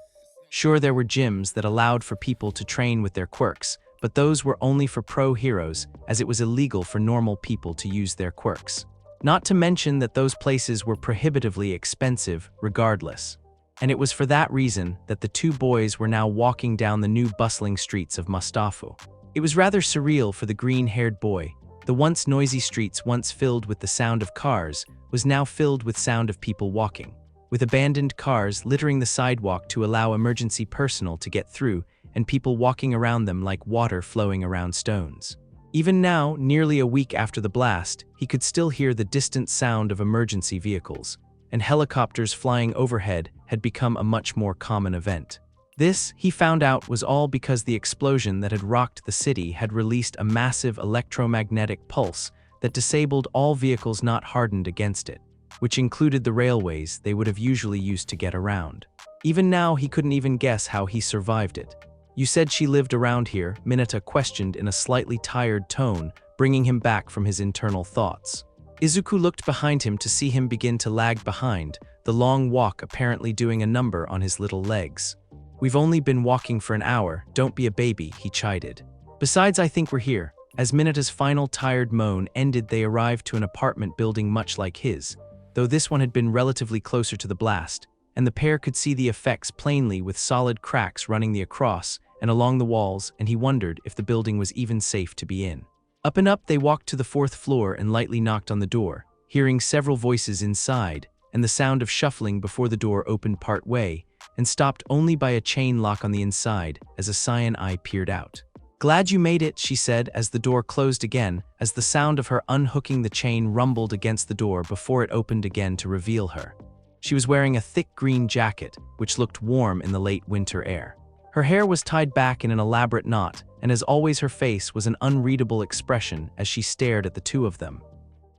Sure, there were gyms that allowed for people to train with their quirks, but those were only for pro heroes, as it was illegal for normal people to use their quirks. Not to mention that those places were prohibitively expensive regardless. And it was for that reason that the two boys were now walking down the new bustling streets of Mustafu. It was rather surreal for the green-haired boy. The once noisy streets, once filled with the sound of cars, was now filled with sound of people walking, with abandoned cars littering the sidewalk to allow emergency personnel to get through, and people walking around them like water flowing around stones. Even now, nearly a week after the blast, he could still hear the distant sound of emergency vehicles, and helicopters flying overhead had become a much more common event. This, he found out, was all because the explosion that had rocked the city had released a massive electromagnetic pulse that disabled all vehicles not hardened against it, which included the railways they would have usually used to get around. Even now, he couldn't even guess how he survived it. "You said she lived around here," Mineta questioned in a slightly tired tone, bringing him back from his internal thoughts. Izuku looked behind him to see him begin to lag behind, the long walk apparently doing a number on his little legs. "We've only been walking for an hour, don't be a baby," he chided. "Besides, I think we're here." As Mineta's final tired moan ended, they arrived to an apartment building much like his, though this one had been relatively closer to the blast, and the pair could see the effects plainly with solid cracks running across and along the walls, and he wondered if the building was even safe to be in. Up and up they walked to the 4th floor and lightly knocked on the door, hearing several voices inside, and the sound of shuffling before the door opened part way, and stopped only by a chain lock on the inside as a cyan eye peered out. "Glad you made it," she said as the door closed again, as the sound of her unhooking the chain rumbled against the door before it opened again to reveal her. She was wearing a thick green jacket, which looked warm in the late winter air. Her hair was tied back in an elaborate knot, and as always her face was an unreadable expression as she stared at the two of them.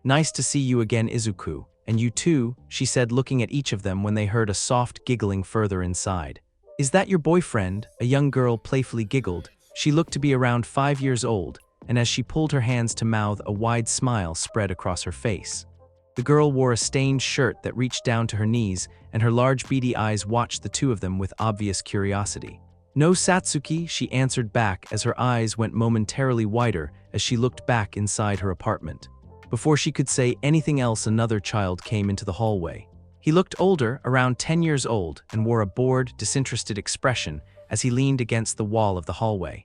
"Nice to see you again, Izuku, and you too," she said, looking at each of them when they heard a soft giggling further inside. "Is that your boyfriend?" A young girl playfully giggled. She looked to be around 5 years old, and as she pulled her hands to mouth, a wide smile spread across her face. The girl wore a stained shirt that reached down to her knees, and her large beady eyes watched the two of them with obvious curiosity. "No, Satsuki," she answered back as her eyes went momentarily wider as she looked back inside her apartment. Before she could say anything else, another child came into the hallway. He looked older, around 10 years old, and wore a bored, disinterested expression as he leaned against the wall of the hallway.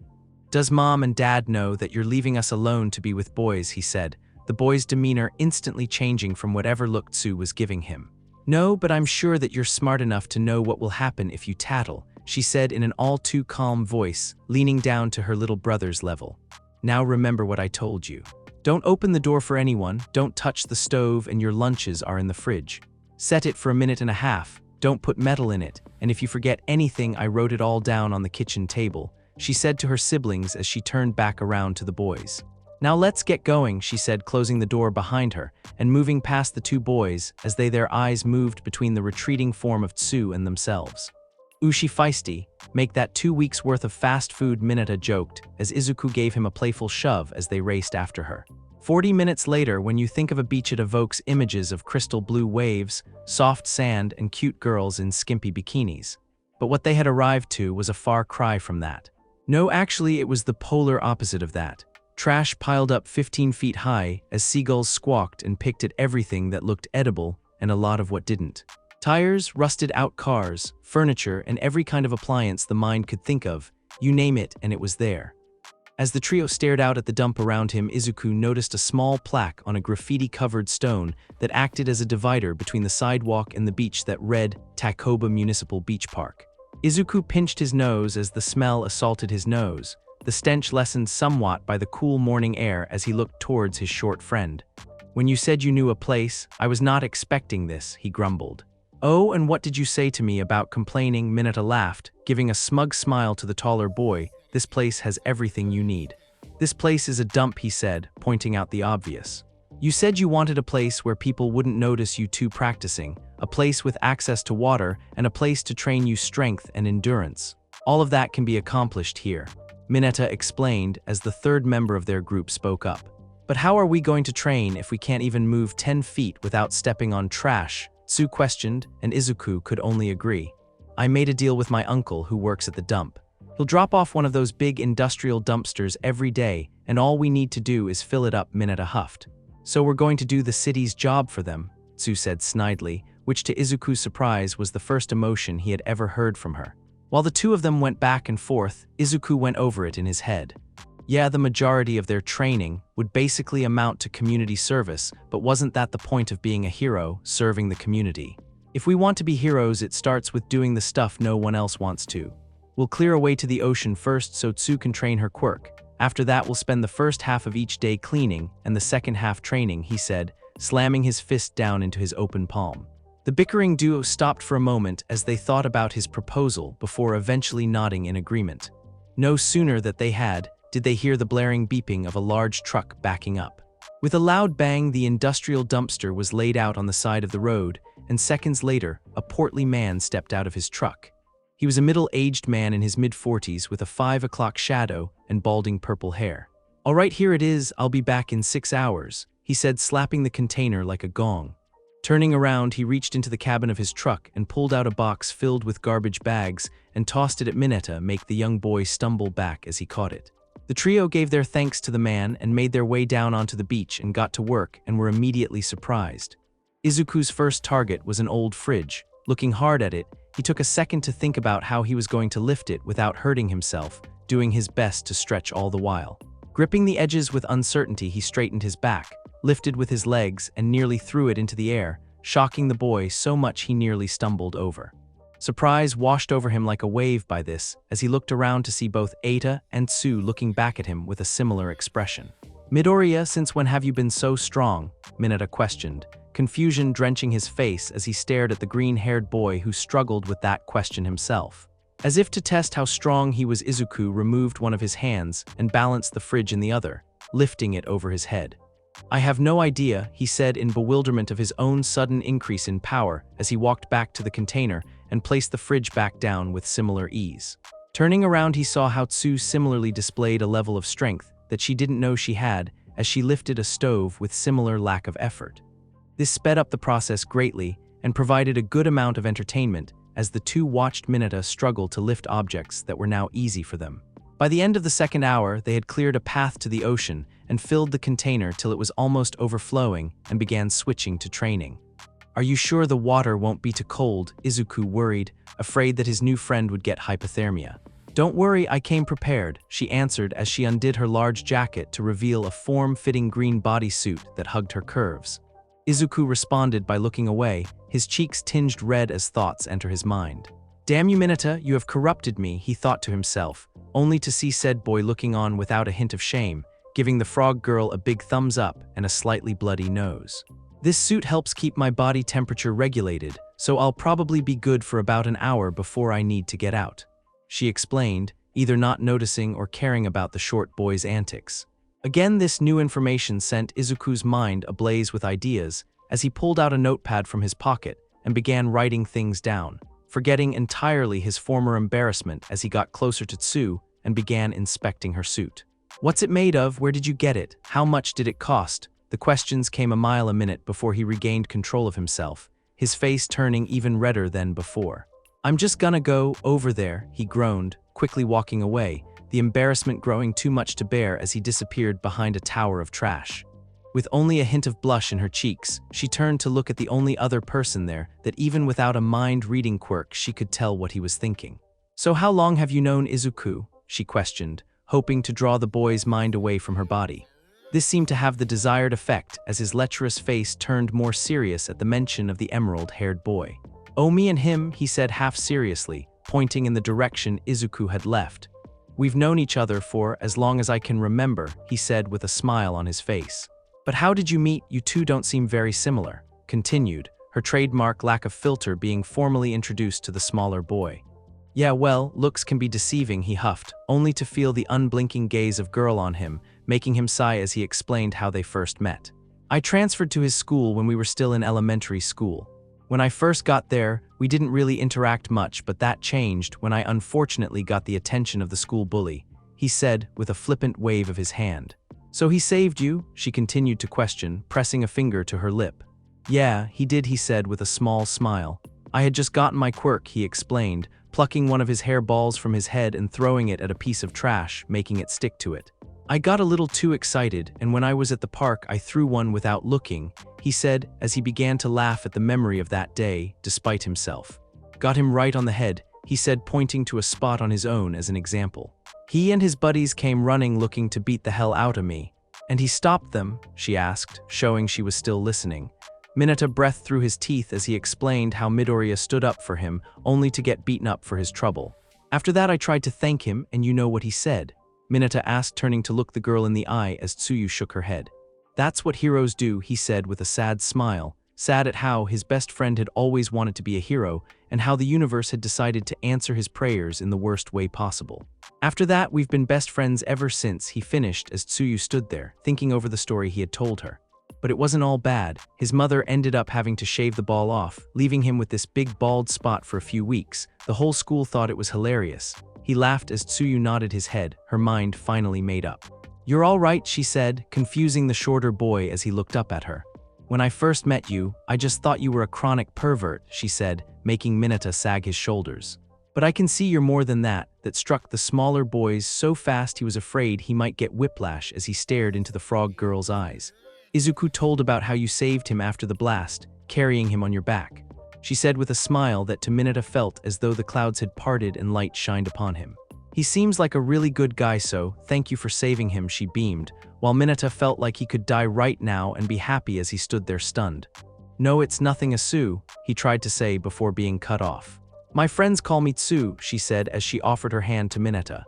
"Does Mom and Dad know that you're leaving us alone to be with boys?" he said, the boy's demeanor instantly changing from whatever look Tsu was giving him. "No, but I'm sure that you're smart enough to know what will happen if you tattle," she said in an all too calm voice, leaning down to her little brother's level. "Now remember what I told you. Don't open the door for anyone, don't touch the stove, and your lunches are in the fridge. Set it for a minute and a half, don't put metal in it, and if you forget anything, I wrote it all down on the kitchen table," she said to her siblings as she turned back around to the boys. "Now let's get going," she said, closing the door behind her and moving past the two boys as their eyes moved between the retreating form of Tsu and themselves. "Ushi feisty, make that 2 weeks worth of fast food," Mineta joked as Izuku gave him a playful shove as they raced after her. 40 minutes later, when you think of a beach, it evokes images of crystal blue waves, soft sand, and cute girls in skimpy bikinis. But what they had arrived to was a far cry from that. No, actually, it was the polar opposite of that. Trash piled up 15 feet high as seagulls squawked and picked at everything that looked edible and a lot of what didn't. Tires, rusted-out cars, furniture, and every kind of appliance the mind could think of, you name it, and it was there. As the trio stared out at the dump around him, Izuku noticed a small plaque on a graffiti-covered stone that acted as a divider between the sidewalk and the beach that read, "Takoba Municipal Beach Park." Izuku pinched his nose as the smell assaulted his nose, the stench lessened somewhat by the cool morning air as he looked towards his short friend. "When you said you knew a place, I was not expecting this," he grumbled. "Oh, and what did you say to me about complaining?" Mineta laughed, giving a smug smile to the taller boy. "This place has everything you need." "This place is a dump," he said, pointing out the obvious. "You said you wanted a place where people wouldn't notice you two practicing, a place with access to water, and a place to train you strength and endurance. All of that can be accomplished here," Mineta explained as the third member of their group spoke up. "But how are we going to train if we can't even move 10 feet without stepping on trash?" Tsu questioned, and Izuku could only agree. "I made a deal with my uncle who works at the dump. He'll drop off one of those big industrial dumpsters every day, and all we need to do is fill it up," Mineta huffed. "So we're going to do the city's job for them," Tsu said snidely, which to Izuku's surprise was the first emotion he had ever heard from her. While the two of them went back and forth, Izuku went over it in his head. Yeah, the majority of their training would basically amount to community service, but wasn't that the point of being a hero, serving the community? If we want to be heroes, it starts with doing the stuff no one else wants to. We'll clear a way to the ocean first so Tsu can train her quirk. After that, we'll spend the first half of each day cleaning and the second half training," he said, slamming his fist down into his open palm. The bickering duo stopped for a moment as they thought about his proposal before eventually nodding in agreement. No sooner that they had, did they hear the blaring beeping of a large truck backing up. With a loud bang, the industrial dumpster was laid out on the side of the road, and seconds later, a portly man stepped out of his truck. He was a middle-aged man in his mid-40s with a 5 o'clock shadow and balding purple hair. All right, here it is, I'll be back in 6 hours, he said, slapping the container like a gong. Turning around, he reached into the cabin of his truck and pulled out a box filled with garbage bags and tossed it at Mineta, make the young boy stumble back as he caught it. The trio gave their thanks to the man and made their way down onto the beach and got to work and were immediately surprised. Izuku's first target was an old fridge. Looking hard at it, he took a second to think about how he was going to lift it without hurting himself, doing his best to stretch all the while. Gripping the edges with uncertainty, he straightened his back, lifted with his legs, and nearly threw it into the air, shocking the boy so much he nearly stumbled over. Surprise washed over him like a wave by this, as he looked around to see both Eita and Tsu looking back at him with a similar expression. "Midoriya, since when have you been so strong?" Mineta questioned, confusion drenching his face as he stared at the green-haired boy who struggled with that question himself. As if to test how strong he was, Izuku removed one of his hands and balanced the fridge in the other, lifting it over his head. "I have no idea," he said in bewilderment of his own sudden increase in power as he walked back to the container and placed the fridge back down with similar ease. Turning around, he saw how Tsu similarly displayed a level of strength that she didn't know she had as she lifted a stove with similar lack of effort. This sped up the process greatly and provided a good amount of entertainment as the two watched Mineta struggle to lift objects that were now easy for them. By the end of the second hour, they had cleared a path to the ocean and filled the container till it was almost overflowing and began switching to training. "Are you sure the water won't be too cold?" Izuku worried, afraid that his new friend would get hypothermia. "Don't worry, I came prepared," she answered as she undid her large jacket to reveal a form-fitting green bodysuit that hugged her curves. Izuku responded by looking away, his cheeks tinged red as thoughts enter his mind. "Damn you, Mineta, you have corrupted me," he thought to himself, only to see said boy looking on without a hint of shame, giving the frog girl a big thumbs up and a slightly bloody nose. "This suit helps keep my body temperature regulated, so I'll probably be good for about an hour before I need to get out," she explained, either not noticing or caring about the short boy's antics. Again, this new information sent Izuku's mind ablaze with ideas as he pulled out a notepad from his pocket and began writing things down, forgetting entirely his former embarrassment as he got closer to Tsu and began inspecting her suit. "What's it made of? Where did you get it? How much did it cost?" The questions came a mile a minute before he regained control of himself, his face turning even redder than before. "I'm just gonna go over there," he groaned, quickly walking away, the embarrassment growing too much to bear as he disappeared behind a tower of trash. With only a hint of blush in her cheeks, she turned to look at the only other person there that even without a mind-reading quirk she could tell what he was thinking. "So how long have you known Izuku?" she questioned, hoping to draw the boy's mind away from her body. This seemed to have the desired effect as his lecherous face turned more serious at the mention of the emerald-haired boy. "Oh, me and him," he said half seriously, pointing in the direction Izuku had left. "We've known each other for as long as I can remember," he said with a smile on his face. "But how did you meet? You two don't seem very similar," continued, her trademark lack of filter being formally introduced to the smaller boy. "Yeah, well, looks can be deceiving," he huffed, only to feel the unblinking gaze of girl on him, making him sigh as he explained how they first met. "I transferred to his school when we were still in elementary school. When I first got there, we didn't really interact much, but that changed when I unfortunately got the attention of the school bully," he said with a flippant wave of his hand. "So he saved you?" she continued to question, pressing a finger to her lip. "Yeah, he did," he said with a small smile. "I had just gotten my quirk," he explained, plucking one of his hair balls from his head and throwing it at a piece of trash, making it stick to it. "I got a little too excited, and when I was at the park I threw one without looking," he said as he began to laugh at the memory of that day, despite himself. "Got him right on the head," he said, pointing to a spot on his own as an example. "He and his buddies came running looking to beat the hell out of me." "And he stopped them?" she asked, showing she was still listening. Mineta breathed through his teeth as he explained how Midoriya stood up for him, only to get beaten up for his trouble. "After that I tried to thank him, and you know what he said?" Mineta asked, turning to look the girl in the eye as Tsuyu shook her head. "That's what heroes do," he said with a sad smile, sad at how his best friend had always wanted to be a hero and how the universe had decided to answer his prayers in the worst way possible. "After that, we've been best friends ever since," he finished as Tsuyu stood there, thinking over the story he had told her. But it wasn't all bad. His mother ended up having to shave the ball off, leaving him with this big bald spot for a few weeks. The whole school thought it was hilarious. He laughed as Tsuyu nodded his head, her mind finally made up. "You're all right," she said, confusing the shorter boy as he looked up at her. "When I first met you, I just thought you were a chronic pervert," she said, making Mineta sag his shoulders. "But I can see you're more than that," that struck the smaller boys so fast he was afraid he might get whiplash as he stared into the frog girl's eyes. "Izuku told about how you saved him after the blast, carrying him on your back," she said with a smile that to Mineta felt as though the clouds had parted and light shined upon him. "He seems like a really good guy, so thank you for saving him," she beamed, while Mineta felt like he could die right now and be happy as he stood there stunned. "No, it's nothing, Asu," he tried to say before being cut off. "My friends call me Tsu," she said as she offered her hand to Mineta.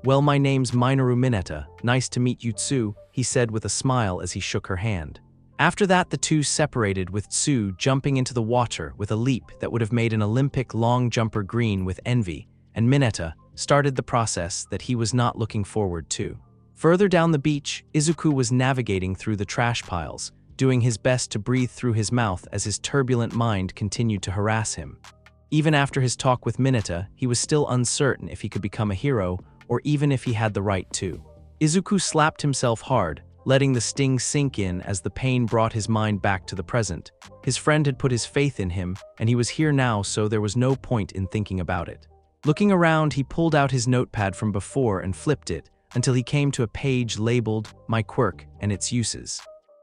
"Well, my name's Minoru Mineta. Nice to meet you, Tsu," he said with a smile as he shook her hand. After that, the two separated, with Tsu jumping into the water with a leap that would have made an Olympic long jumper green with envy, and Mineta started the process that he was not looking forward to. Further down the beach, Izuku was navigating through the trash piles, doing his best to breathe through his mouth as his turbulent mind continued to harass him. Even after his talk with Mineta, he was still uncertain if he could become a hero or even if he had the right to. Izuku slapped himself hard, letting the sting sink in as the pain brought his mind back to the present. His friend had put his faith in him, and he was here now, so there was no point in thinking about it. Looking around, he pulled out his notepad from before and flipped it until he came to a page labeled "My Quirk and Its Uses."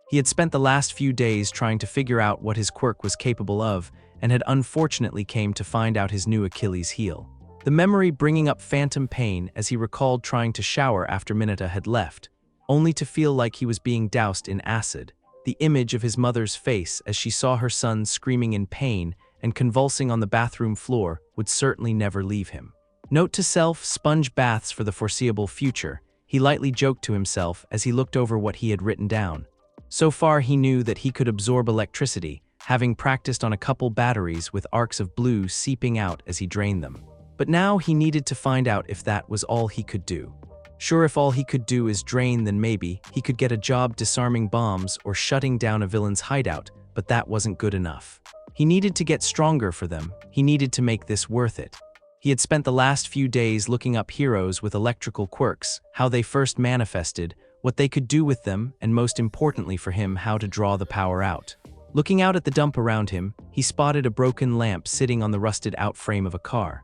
He had spent the last few days trying to figure out what his quirk was capable of, and had unfortunately came to find out his new Achilles heel. The memory bringing up phantom pain as he recalled trying to shower after Mineta had left, only to feel like he was being doused in acid. The image of his mother's face as she saw her son screaming in pain and convulsing on the bathroom floor would certainly never leave him. Note to self: sponge baths for the foreseeable future, he lightly joked to himself as he looked over what he had written down. So far he knew that he could absorb electricity, having practiced on a couple batteries with arcs of blue seeping out as he drained them. But now he needed to find out if that was all he could do. Sure, if all he could do is drain, then maybe he could get a job disarming bombs or shutting down a villain's hideout, but that wasn't good enough. He needed to get stronger for them. He needed to make this worth it. He had spent the last few days looking up heroes with electrical quirks, how they first manifested, what they could do with them, and most importantly for him, how to draw the power out. Looking out at the dump around him, he spotted a broken lamp sitting on the rusted-out frame of a car.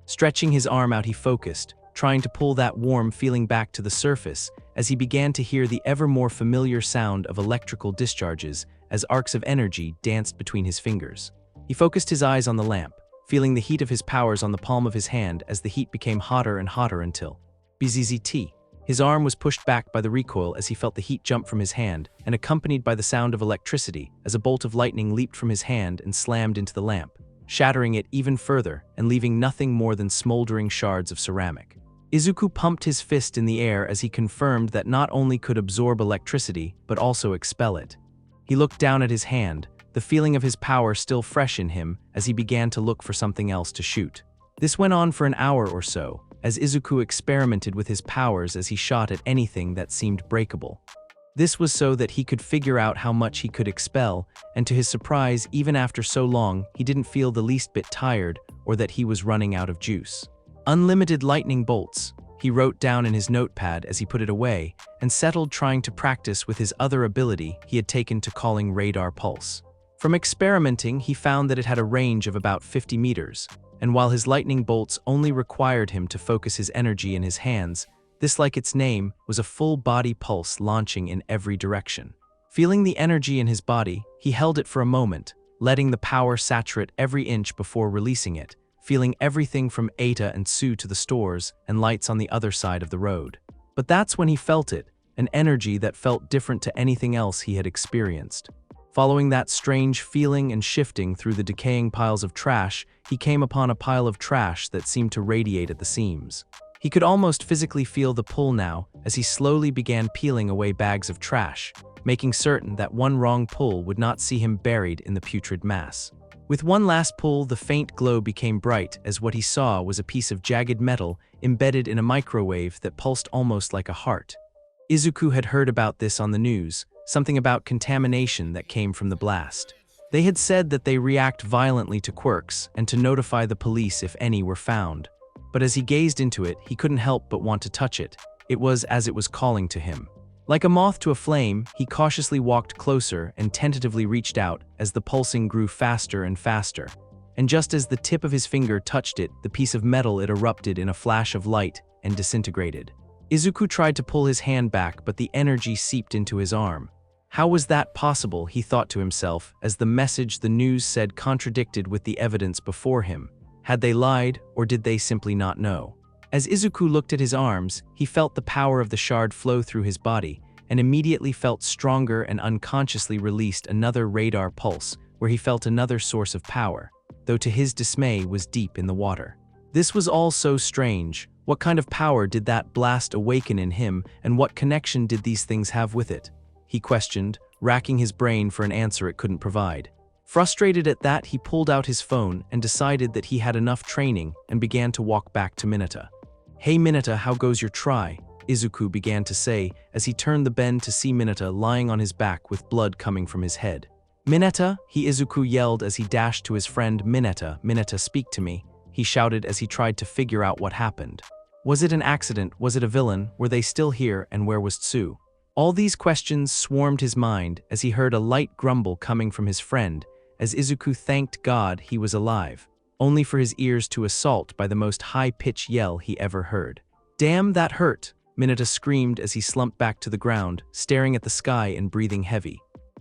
Stretching his arm out, he focused, trying to pull that warm feeling back to the surface as he began to hear the ever more familiar sound of electrical discharges as arcs of energy danced between his fingers. He focused his eyes on the lamp, feeling the heat of his powers on the palm of his hand as the heat became hotter and hotter until BZZT. His arm was pushed back by the recoil as he felt the heat jump from his hand, and accompanied by the sound of electricity as a bolt of lightning leaped from his hand and slammed into the lamp, shattering it even further and leaving nothing more than smoldering shards of ceramic. Izuku pumped his fist in the air as he confirmed that not only could absorb electricity, but also expel it. He looked down at his hand, the feeling of his power still fresh in him as he began to look for something else to shoot. This went on for an hour or so, as Izuku experimented with his powers as he shot at anything that seemed breakable. This was so that he could figure out how much he could expel, and to his surprise, even after so long, he didn't feel the least bit tired or that he was running out of juice. Unlimited lightning bolts, he wrote down in his notepad as he put it away, and settled trying to practice with his other ability he had taken to calling radar pulse. From experimenting, he found that it had a range of about 50 meters, and while his lightning bolts only required him to focus his energy in his hands, this, like its name, was a full-body pulse launching in every direction. Feeling the energy in his body, he held it for a moment, letting the power saturate every inch before releasing it, feeling everything from Eta and Tsu to the stores and lights on the other side of the road. But that's when he felt it, an energy that felt different to anything else he had experienced. Following that strange feeling and shifting through the decaying piles of trash, he came upon a pile of trash that seemed to radiate at the seams. He could almost physically feel the pull now as he slowly began peeling away bags of trash, making certain that one wrong pull would not see him buried in the putrid mass. With one last pull, the faint glow became bright as what he saw was a piece of jagged metal embedded in a microwave that pulsed almost like a heart. Izuku had heard about this on the news, something about contamination that came from the blast. They had said that they react violently to quirks and to notify the police if any were found. But as he gazed into it, he couldn't help but want to touch it, It was as it was calling to him. Like a moth to a flame, he cautiously walked closer and tentatively reached out as the pulsing grew faster and faster. And just as the tip of his finger touched it, the piece of metal it erupted in a flash of light and disintegrated. Izuku tried to pull his hand back, but the energy seeped into his arm. How was that possible, he thought to himself, as the message the news said contradicted with the evidence before him. Had they lied, or did they simply not know? As Izuku looked at his arms, he felt the power of the shard flow through his body, and immediately felt stronger and unconsciously released another radar pulse, where he felt another source of power, though to his dismay was deep in the water. This was all so strange. What kind of power did that blast awaken in him, and what connection did these things have with it? He questioned, racking his brain for an answer it couldn't provide. Frustrated at that, he pulled out his phone and decided that he had enough training and began to walk back to Mineta. "Hey Mineta, how goes your try?" Izuku began to say as he turned the bend to see Mineta lying on his back with blood coming from his head. "Mineta," Izuku yelled as he dashed to his friend. Mineta, "Mineta, speak to me," he shouted as he tried to figure out what happened. Was it an accident? Was it a villain? Were they still here? And where was Tsu? All these questions swarmed his mind as he heard a light grumble coming from his friend, as Izuku thanked God he was alive, only for his ears to assault by the most high-pitched yell he ever heard. "Damn, that hurt!" Mineta screamed as he slumped back to the ground, staring at the sky and breathing heavy.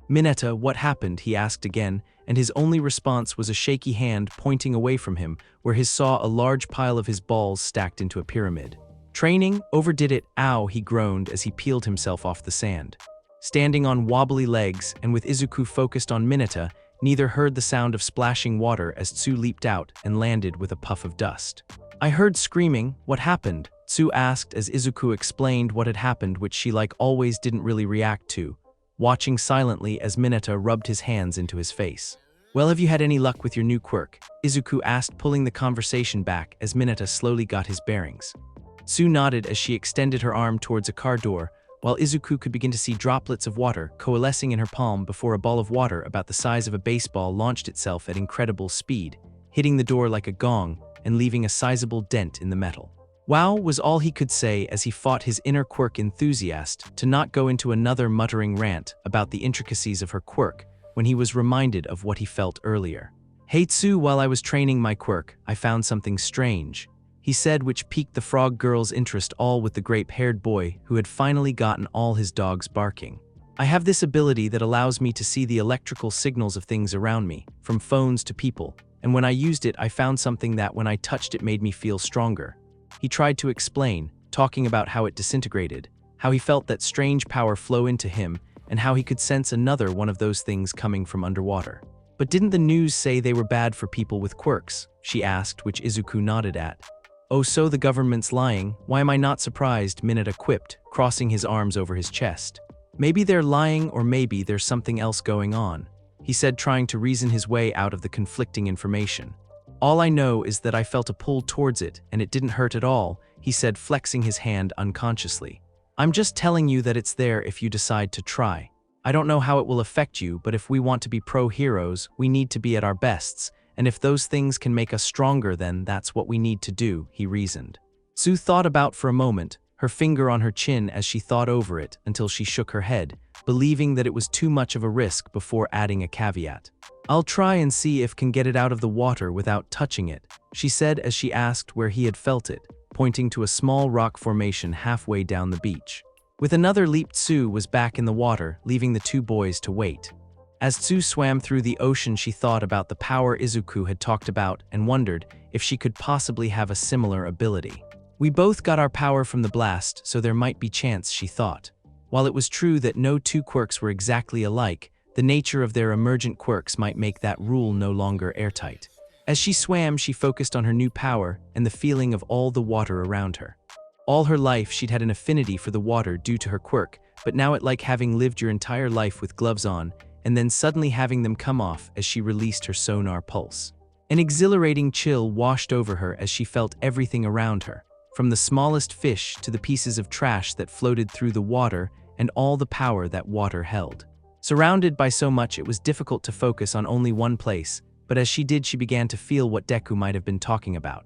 "Mineta, what happened?" he asked again, and his only response was a shaky hand pointing away from him, where he saw a large pile of his balls stacked into a pyramid. "Training? Overdid it, ow," he groaned as he peeled himself off the sand. Standing on wobbly legs and with Izuku focused on Mineta, neither heard the sound of splashing water as Tsu leaped out and landed with a puff of dust. "I heard screaming. What happened?" Tsu asked as Izuku explained what had happened, which she like always didn't really react to, watching silently as Mineta rubbed his hands into his face. "Well, have you had any luck with your new quirk?" Izuku asked, pulling the conversation back as Mineta slowly got his bearings. Tsu nodded as she extended her arm towards a car door, while Izuku could begin to see droplets of water coalescing in her palm before a ball of water about the size of a baseball launched itself at incredible speed, hitting the door like a gong and leaving a sizable dent in the metal. "Wow," was all he could say as he fought his inner quirk enthusiast to not go into another muttering rant about the intricacies of her quirk when he was reminded of what he felt earlier. "Hey Tsu, while I was training my quirk, I found something strange," he said, which piqued the frog girl's interest, all with the grape-haired boy who had finally gotten all his dogs barking. "I have this ability that allows me to see the electrical signals of things around me, from phones to people, and when I used it I found something that when I touched it made me feel stronger." He tried to explain, talking about how it disintegrated, how he felt that strange power flow into him, and how he could sense another one of those things coming from underwater. "But didn't the news say they were bad for people with quirks?" she asked, which Izuku nodded at. "Oh, so the government's lying? Why am I not surprised?" Mineta quipped, crossing his arms over his chest. "Maybe they're lying, or maybe there's something else going on," he said, trying to reason his way out of the conflicting information. "All I know is that I felt a pull towards it, and it didn't hurt at all," he said, flexing his hand unconsciously. "I'm just telling you that it's there if you decide to try. I don't know how it will affect you, but if we want to be pro-heroes, we need to be at our bests, and if those things can make us stronger, then that's what we need to do," he reasoned. Tsu thought about for a moment, her finger on her chin as she thought over it until she shook her head, believing that it was too much of a risk before adding a caveat. "I'll try and see if can get it out of the water without touching it," she said as she asked where he had felt it, pointing to a small rock formation halfway down the beach. With another leap, Tsu was back in the water, leaving the two boys to wait. As Tsu swam through the ocean, she thought about the power Izuku had talked about and wondered if she could possibly have a similar ability. "We both got our power from the blast, so there might be chance," she thought. While it was true that no two quirks were exactly alike, the nature of their emergent quirks might make that rule no longer airtight. As she swam, she focused on her new power and the feeling of all the water around her. All her life, she'd had an affinity for the water due to her quirk, but now it like having lived your entire life with gloves on, and then suddenly having them come off as she released her sonar pulse. An exhilarating chill washed over her as she felt everything around her, from the smallest fish to the pieces of trash that floated through the water and all the power that water held. Surrounded by so much, it was difficult to focus on only one place, but as she did, she began to feel what Deku might have been talking about.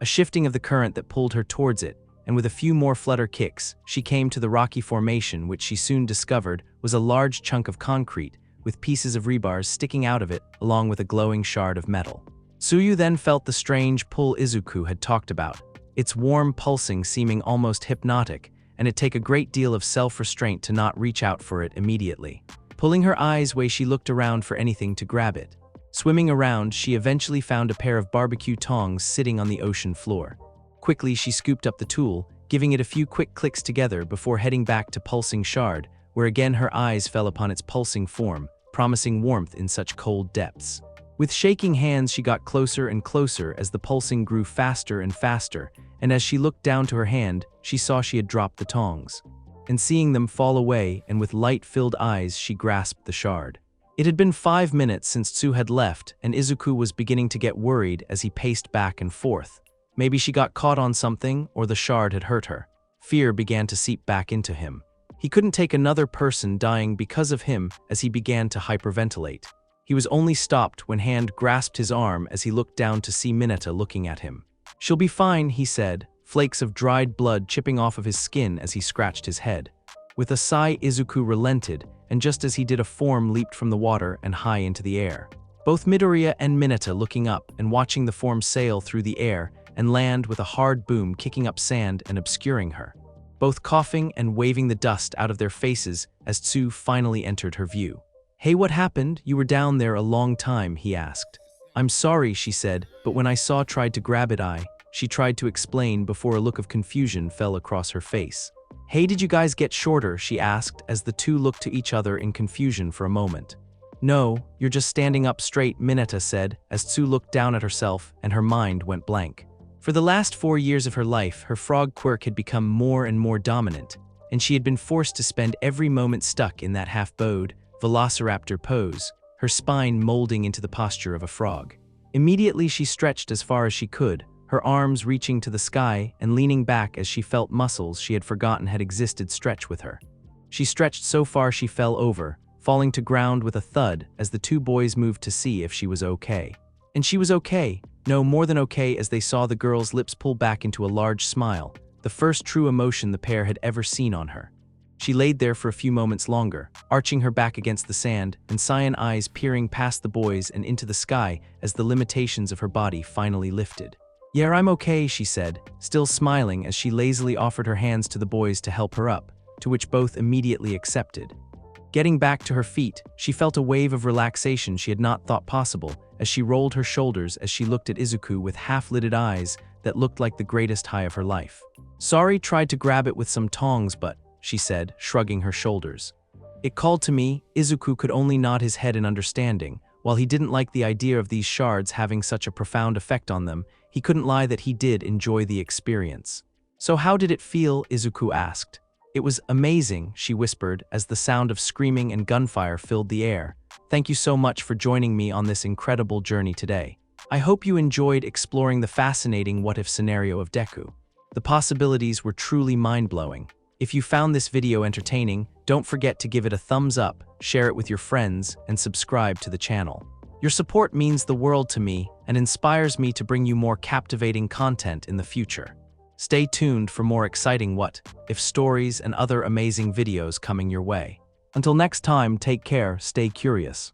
A shifting of the current that pulled her towards it, and with a few more flutter kicks, she came to the rocky formation which she soon discovered was a large chunk of concrete, with pieces of rebars sticking out of it along with a glowing shard of metal. Tsuyu then felt the strange pull Izuku had talked about, its warm pulsing seeming almost hypnotic, and it'd take a great deal of self-restraint to not reach out for it immediately. Pulling her eyes away, she looked around for anything to grab it. Swimming around, she eventually found a pair of barbecue tongs sitting on the ocean floor. Quickly, she scooped up the tool, giving it a few quick clicks together before heading back to Pulsing Shard, where again her eyes fell upon its pulsing form, promising warmth in such cold depths. With shaking hands, she got closer and closer as the pulsing grew faster and faster, and as she looked down to her hand, she saw she had dropped the tongs. And seeing them fall away, and with light-filled eyes, she grasped the shard. It had been 5 minutes since Tsu had left, and Izuku was beginning to get worried as he paced back and forth. Maybe she got caught on something, or the shard had hurt her. Fear began to seep back into him. He couldn't take another person dying because of him as he began to hyperventilate. He was only stopped when Hand grasped his arm as he looked down to see Mineta looking at him. "She'll be fine," he said, flakes of dried blood chipping off of his skin as he scratched his head. With a sigh, Izuku relented, and just as he did, a form leaped from the water and high into the air. Both Midoriya and Mineta looking up and watching the form sail through the air and land with a hard boom, kicking up sand and obscuring her. Both coughing and waving the dust out of their faces as Tsu finally entered her view. "Hey, what happened? You were down there a long time," he asked. "I'm sorry," she said, "but when I tried to grab it, she tried to explain before a look of confusion fell across her face. "Hey, did you guys get shorter?" she asked as the two looked to each other in confusion for a moment. "No, you're just standing up straight," Mineta said as Tsu looked down at herself and her mind went blank. For the last 4 years of her life, her frog quirk had become more and more dominant, and she had been forced to spend every moment stuck in that half-bowed, velociraptor pose, her spine molding into the posture of a frog. Immediately she stretched as far as she could, her arms reaching to the sky and leaning back as she felt muscles she had forgotten had existed stretch with her. She stretched so far she fell over, falling to ground with a thud as the two boys moved to see if she was okay. And she was okay, no, more than okay, as they saw the girl's lips pull back into a large smile, the first true emotion the pair had ever seen on her. She laid there for a few moments longer, arching her back against the sand and cyan eyes peering past the boys and into the sky as the limitations of her body finally lifted. "Yeah, I'm okay," she said, still smiling as she lazily offered her hands to the boys to help her up, to which both immediately accepted. Getting back to her feet, she felt a wave of relaxation she had not thought possible as she rolled her shoulders as she looked at Izuku with half-lidded eyes that looked like the greatest high of her life. "Sorry, tried to grab it with some tongs, but," she said, shrugging her shoulders. "It called to me." Izuku could only nod his head in understanding. While he didn't like the idea of these shards having such a profound effect on them, he couldn't lie that he did enjoy the experience. "So how did it feel?" Izuku asked. "It was amazing," she whispered as the sound of screaming and gunfire filled the air. "Thank you so much for joining me on this incredible journey today. I hope you enjoyed exploring the fascinating what-if scenario of Deku. The possibilities were truly mind-blowing. If you found this video entertaining, don't forget to give it a thumbs up, share it with your friends, and subscribe to the channel. Your support means the world to me and inspires me to bring you more captivating content in the future. Stay tuned for more exciting what-if stories and other amazing videos coming your way. Until next time, take care, stay curious.